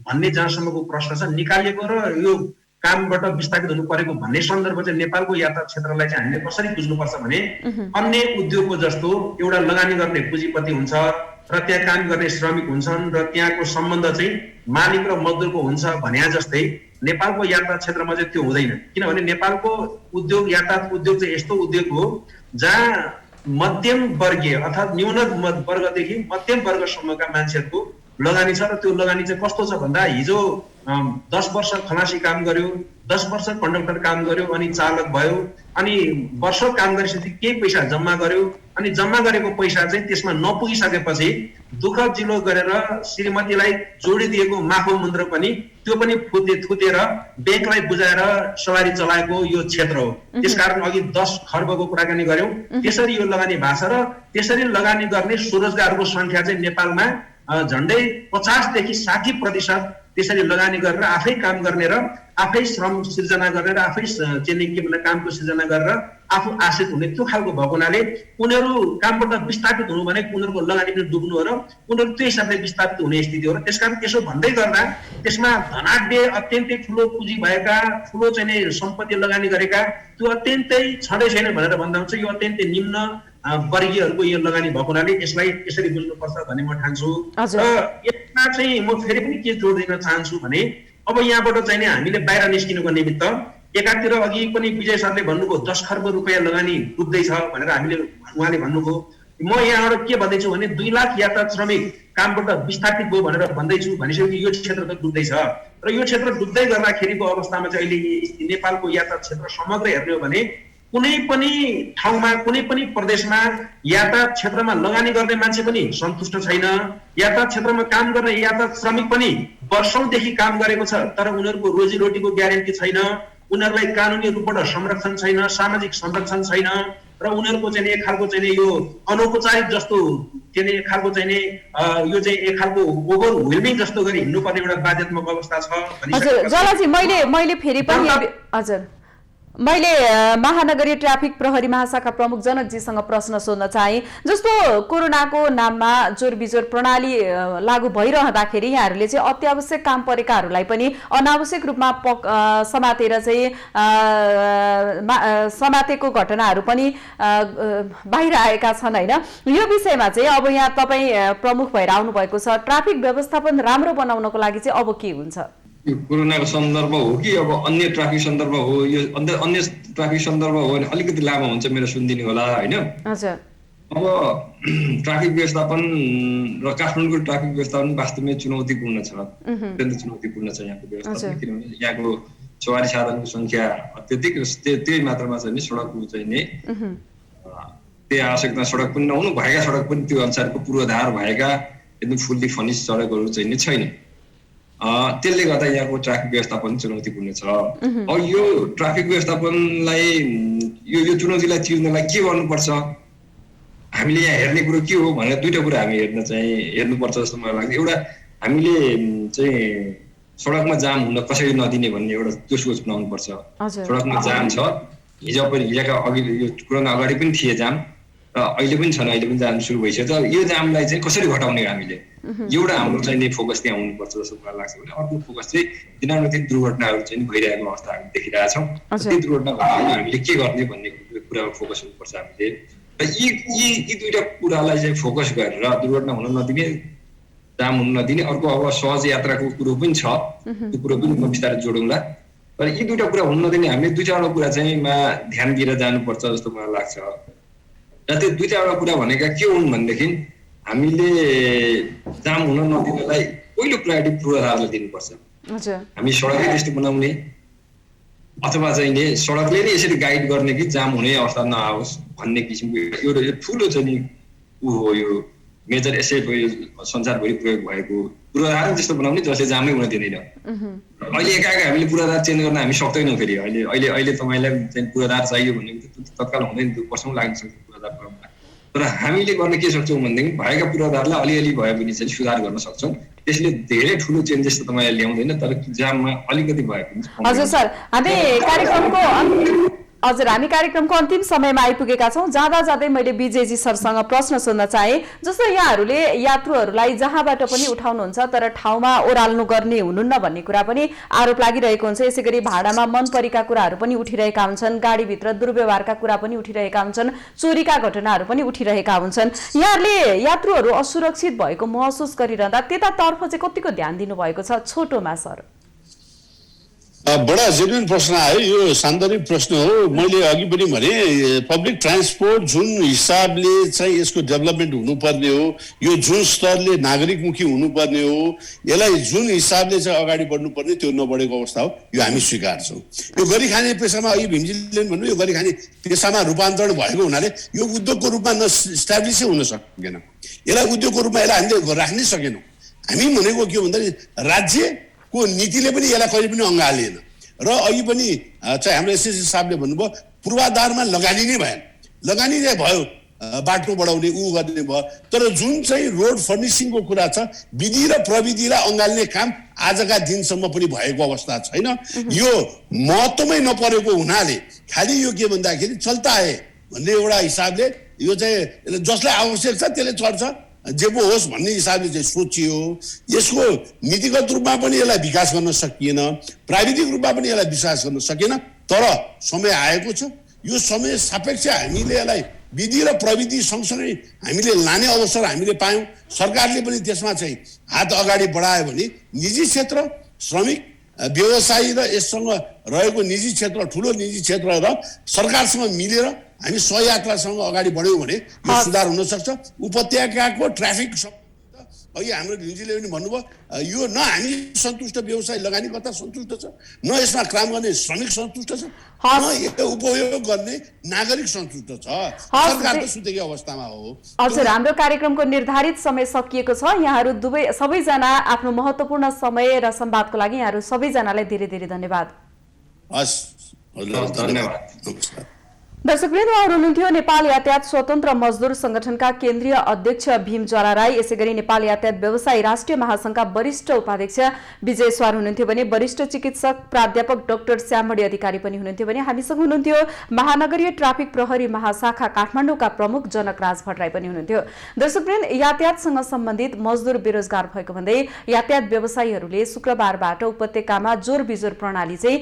भन्ने जहाँसम्मको प्रश्न छ, निकालिएको र यो कामबाट विस्थापित हुनु परेको भन्ने सन्दर्भ चाहिँ नेपालको यातायात क्षेत्रलाई चाहिँ हामीले कसरी बुझ्नुपर्छ भने, अन्य उद्योगको जस्तो एउटा लगानी गर्ने पुँजीपति हुन्छ र त्यहाँ काम गर्ने श्रमिक हुन्छन् र त्यहाँको सम्बन्ध चाहिँ मालिक र मजदुरको हुन्छ भने जस्तै नेपालको यातायात क्षेत्रमा चाहिँ त्यो हुँदैन। किनभने नेपालको उद्योग, यातायात उद्योग चाहिँ यस्तो उद्योग हो जहाँ मध्यम वर्गीय अर्थात् न्यून वर्गदेखि मध्यम वर्गसम्मका मान्छेहरूको लगानी छ। र त्यो लगानी चाहिँ कस्तो छ भन्दा, हिजो 10 वर्ष खलासी काम गर्यो, 10 वर्ष कन्डक्टर काम गर्यो, अनि चालक भयो, अनि वर्ष काम गरेपछि केही पैसा जम्मा गर्यो, अनि जम्मा गरेको पैसा चाहिँ त्यसमा नपुगिसकेपछि दुःख जिलो गरेर श्रीमतीलाई जोडिदिएको माफो मुन्द्र पनि त्यो पनि थुतेर ब्याङ्कलाई बुझाएर सवारी चलाएको यो क्षेत्र हो। त्यसकारण अघि 10 खर्बको कुराकानी गर्यौं। त्यसरी यो लगानी भएको छ र त्यसरी लगानी गर्ने स्वरोजगारको संख्या चाहिँ नेपालमा झन्डै 50 देखि 60% त्यसरी लगानी गरेर आफै काम गर्ने र आफै श्रम सिर्जना गरेर आफै चाहिँ के भन्ने कामको सिर्जना गरेर आफू आश्रित हुने त्यो खालको भएको हुनाले उनीहरू कामबाट विस्थापित हुनु भने उनीहरूको लगानी पनि डुब्नु हो र उनीहरू त्यो हिसाबले विस्थापित हुने स्थिति हो। र त्यसकारण त्यसो भन्दै गर्दा त्यसमा धनाढ्य अत्यन्तै ठुलो पुँजी भएका, ठुलो चाहिँ सम्पत्ति लगानी गरेका त्यो अत्यन्तै छँदै छैन भनेर भन्दा हुन्छ। यो अत्यन्तै निम्न वर्गीयहरूको यो लगानी भएको हुनाले यसलाई यसरी बुझ्नुपर्छ भन्ने म ठान्छु। र यसमा चाहिँ म फेरि पनि के जोड दिन चाहन्छु भने, अब यहाँबाट चाहिँ हामीले बाहिर निस्किनुको निमित्त एकातिर अघि पनि विजय सरले भन्नुभयो 10 खर्ब रुपियाँ लगानी डुब्दैछ भनेर उहाँले भन्नुभयो। म यहाँबाट के भन्दैछु भने 2 लाख यातायात श्रमिक कामबाट विस्थापित भयो भनेर भन्दैछु भनिसकेपछि यो क्षेत्र त डुब्दैछ। र यो क्षेत्र डुब्दै गर्दाखेरिको अवस्थामा चाहिँ अहिले नेपालको यातायात क्षेत्र समग्र हेर्ने हो भने कुनै पनि ठाउँमा, कुनै पनि प्रदेशमा यातायात क्षेत्रमा लगानी गर्ने मान्छे पनि सन्तुष्ट छैन। यातायात क्षेत्रमा काम गर्ने यातायात श्रमिक पनि वर्षौंदेखि काम गरेको छ तर उनीहरूको रोजीरोटीको ग्यारेन्टी छैन, उनीहरूलाई कानुनी रूपबाट संरक्षण छैन, सामाजिक संरक्षण छैन र उनीहरूको चाहिँ एक खालको चाहिँ यो अनौपचारिक जस्तो चाहिँ एक खालको चाहिँ यो चाहिँ एक खालको ओभरवेल्मिङ जस्तो गरी हिँड्नुपर्ने एउटा बाध्यात्मक अवस्था छ। हजुर जलाजी, मैले फेरि पनि हजुर मैले महानगरीय ट्राफिक प्रहरी महाशाखा प्रमुख जनकजीसँग प्रश्न सोध्न चाहे। जस्तो कोरोनाको नाममा जोरबिजोर प्रणाली लागू भइरहँदाखेरि यहाँहरूले चाहिँ अत्यावश्यक काम परेकाहरूलाई पनि अनावश्यक रूपमा समातेर चाहिँ समातेको घटनाहरू पनि बाहिर आएका छन् होइन। यो विषयमा चाहिँ अब यहाँ तपाईँ प्रमुख भएर आउनु भएको छ, ट्राफिक व्यवस्थापन राम्रो बनाउनको लागि चाहिँ अब के हुन्छ? यो कोरोनाको सन्दर्भ हो कि अब अन्य ट्राफिक सन्दर्भ हो? यो अन्य ट्राफिक सन्दर्भ हो भने अलिकति लामो हुन्छ, मेरो सुनिदिनु होला होइन। हजुर, अब ट्राफिक व्यवस्थापन र काठमाडौँको ट्राफिक व्यवस्थापन वास्तवमै चुनौतीपूर्ण छ, अत्यन्त चुनौतीपूर्ण छ यहाँको व्यवस्थापन। किनभने यहाँको सवारी साधनको संख्या अत्यधिक, त्यही मात्रामा चाहिँ सडकको चाहिँ नि त्यही आवश्यकता सडक पनि नहुनु, भएका सडक पनि त्यो अनुसारको पूर्वाधार भएका एकदम फुल्ली फर्निस्ड सडकहरू चाहिँ नि छैन। त्यसले गर्दा यहाँको ट्राफिक व्यवस्थापन चुनौतीपूर्ण छ। अब यो ट्राफिक व्यवस्थापनलाई यो चुनौतीलाई चिर्नलाई के गर्नुपर्छ, हामीले यहाँ हेर्ने कुरो के हो भनेर दुईटा कुरा हामी हेर्नुपर्छ जस्तो मलाई लाग्छ। एउटा, हामीले चाहिँ सडकमा जाम हुन कसरी नदिने भन्ने एउटा त्यो सोच बनाउनु पर्छ। सडकमा जाम छ, हिजोका अघि यो कोरोना अगाडि पनि थिए जाम, र अहिले पनि छन्, अहिले पनि जाम सुरु भइसक्यो। यो जामलाई चाहिँ कसरी घटाउने हामीले, एउटा हाम्रो चाहिँ नि फोकस त्यहाँ हुनुपर्छ जस्तो मलाई लाग्छ। भने अर्को फोकस चाहिँ दिनानुदिन दुर्घटनाहरू चाहिँ भइरहेको अवस्था हामी देखिरहेछौँ। ती दुर्घटना घटाउन हामीले के गर्ने भन्ने कुरामा फोकस हुनुपर्छ हामीले। र यी दुईटा कुरालाई चाहिँ फोकस गरेर दुर्घटना हुन नदिने, जाम हुन नदिने। अर्को अब सहज यात्राको कुरो पनि छ, त्यो कुरो पनि म बिस्तारै जोडौँला। तर यी दुईटा कुरा हुन नदिने हामीले दुई चारवटा कुरा चाहिँ ध्यान दिएर जानुपर्छ जस्तो मलाई लाग्छ। र त्यो दुई चारवटा कुरा भनेका के हुन् भनेदेखि, हामीले जाम हुन नदिनलाई पहिलो प्रायोरिटी पूर्वाधारलाई दिनुपर्छ। हामी सडकै त्यस्तो बनाउने, अथवा चाहिँ नि सडकले नै यसरी गाइड गर्ने कि जाम हुने अवस्था नआओस् भन्ने किसिमको एउटा ठुलो चाहिँ नि ऊ हो। यो मेजर एसेट हो, यो संसारभरि प्रयोग भएको पूर्वाधार त्यस्तो बनाउने जसले जामै हुन दिँदैन। अहिले एकाएक हामीले पूर्वाधार चेन्ज गर्न हामी सक्दैनौँ। फेरि अहिले तपाईँलाई चाहिँ पूर्वाधार चाहियो भने तत्काल हुँदैन, 2 वर्ष लाग्न सक्छ पूर्वाधार बनाउन। तर हामीले गर्न के सक्छौँ भनेदेखि भएका पूर्वाधारलाई अलिअलि भए पनि चाहिँ सुधार गर्न सक्छौँ। त्यसले धेरै ठुलो चेन्जेस त तपाईँलाई ल्याउँदैन, तर जाममा अलिकति भए पनि। हजुर सर, हामी कार्यक्रमको अन्तिम समयमा आइपुगेका छौँ। जाँदा जाँदै मैले विजयजी सरसँग प्रश्न सोध्न चाहे। जस्तो यहाँहरूले यात्रुहरूलाई जहाँबाट पनि उठाउनुहुन्छ तर ठाउँमा ओह्राल्नु गर्ने हुनुहुन्न भन्ने कुरा पनि आरोप लागिरहेको हुन्छ। यसै गरी भाडामा मन परेका कुराहरू पनि उठिरहेका हुन्छन्, गाडीभित्र दुर्व्यवहारका कुरा पनि उठिरहेका हुन्छन्, चोरीका घटनाहरू पनि उठिरहेका हुन्छन्। यहाँहरूले यात्रुहरू असुरक्षित भएको महसुस गरिरहँदा त्यतातर्फ चाहिँ कतिको ध्यान दिनुभएको छ? छोटोमा सर। बडा जेन्युन प्रश्न आयो, यो सान्दर्भिक प्रश्न हो। मैले अघि पनि भने पब्लिक ट्रान्सपोर्ट जुन हिसाबले चाहिँ यसको डेभलपमेन्ट हुनुपर्ने हो, यो जुन स्तरले नागरिकमुखी हुनुपर्ने हो, यसलाई जुन हिसाबले चाहिँ अगाडि बढ्नुपर्ने त्यो नबढेको अवस्था हो, यो हामी स्वीकार्छौँ। यो गरिखाने पेसामा अघि भीमजीले भन्नु, यो गरिखाने पेसामा रूपान्तरण भएको हुनाले यो उद्योगको रूपमा इस्टाब्लिसै हुन सकेन। यसलाई उद्योगको रूपमा यसलाई हामीले राख्नै सकेनौँ। हामी भनेको के भन्दाखेरि राज्यको नीतिले पनि यसलाई कहिले पनि अँगालेन। र अघि पनि चाहिँ हाम्रो एसएससी साहबले भन्नुभयो पूर्वाधारमा लगानी नै भएन, लगानी नै भयो, बाटो बढाउने ऊ गर्ने भयो। तर जुन चाहिँ रोड फर्निसिङको कुरा छ, विधि र प्रविधिलाई अँगाल्ने काम आजका दिनसम्म पनि भएको अवस्था छैन। यो महत्त्वमै नपरेको हुनाले खालि यो के भन्दाखेरि चल्ता है भन्ने एउटा हिसाबले यो चाहिँ जसलाई आवश्यक छ त्यसले चल्छ जे पो होस् भन्ने हिसाबले चाहिँ सोचियो। यसको नीतिगत रूपमा पनि यसलाई विकास गर्न सकिएन, प्राविधिक रूपमा पनि यसलाई विकास गर्न सकिएन। तर समय आएको छ, यो समय सापेक्ष हामीले यसलाई विधि र प्रविधि सँगसँगै हामीले लाने अवसर हामीले पायौँ। सरकारले पनि त्यसमा चाहिँ हात अगाडि बढायो भने निजी क्षेत्र, श्रमिक, व्यवसायी र यससँग रहेको निजी क्षेत्र, ठुलो निजी क्षेत्र र सरकारसँग मिलेर हामी सहयात्रासँग अगाडि बढ्यौँ भने यो सुधार हुन सक्छ। उपत्यकाको ट्राफिक अघि हाम्रो भिमजीले पनि भन्नुभयो, यो न हामी सन्तुष्ट, व्यवसाय लगानीकर्ता सन्तुष्ट छ, न यसमा काम गर्ने श्रमिक सन्तुष्ट छ, न यो उपयोग गर्ने नागरिक सन्तुष्ट छ। सरकार त सुतेको अवस्थामा हो। हजुर, हाम्रो कार्यक्रमको निर्धारित समय सकिएको छ। यहाँहरू सबैजना आफ्नो महत्त्वपूर्ण समय र संवादको लागि यहाँहरू सबैजनालाई धेरै धेरै धन्यवाद। हस्, धन्यवाद। दर्शकवृन्द, उहाँहरू हुनुहुन्थ्यो नेपाल यातायात स्वतन्त्र मजदुर संगठनका केन्द्रीय अध्यक्ष भीम ज्वाला राई, यसैगरी नेपाल यातायात व्यवसायी राष्ट्रिय महासंघका वरिष्ठ उपाध्यक्ष विजय स्वार हुनुहुन्थ्यो भने वरिष्ठ चिकित्सक प्राध्यापक डाक्टर श्यामबडी अधिकारी पनि हुनुहुन्थ्यो भने हामीसँग हुनुहुन्थ्यो महानगरीय ट्राफिक प्रहरी महाशाखा काठमाडौँका प्रमुख जनकराज भट्टराई पनि हुनुहुन्थ्यो। दर्शकवृन्द, यातायातसँग सम्बन्धित मजदुर बेरोजगार भएको भन्दै यातायात व्यवसायीहरूले शुक्रबारबाट उपत्यकामा जोर बिजोर प्रणाली चाहिँ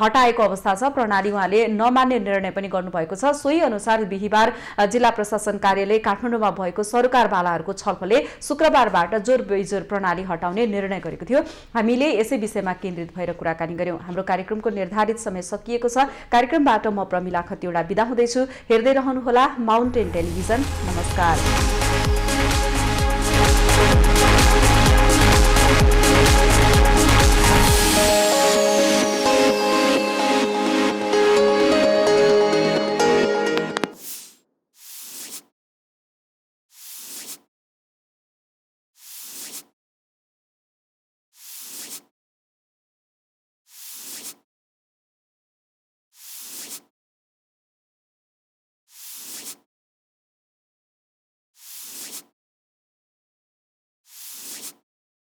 हटाएको अवस्था छ। प्रणाली उहाँले नमान्ने निर्णय पनि गर्नुभएको छ। सोही अनुसार बिहीबार जिल्ला प्रशासन कार्यालय काठमाडौँमा भएको सरकारवालाहरूको छलफलले शुक्रबारबाट जोर बिजोर प्रणाली हटाउने निर्णय गरेको थियो। हामीले यसै विषयमा केन्द्रित भएर कुराकानी गर्यौं। हाम्रो कार्यक्रमको निर्धारित समय सकिएको छ। कार्यक्रमबाट म प्रमिला खतिवडा बिदा हुँदैछु। हेर्दै रहनुहोला माउन्टेन टेलिभिजन। नमस्कार।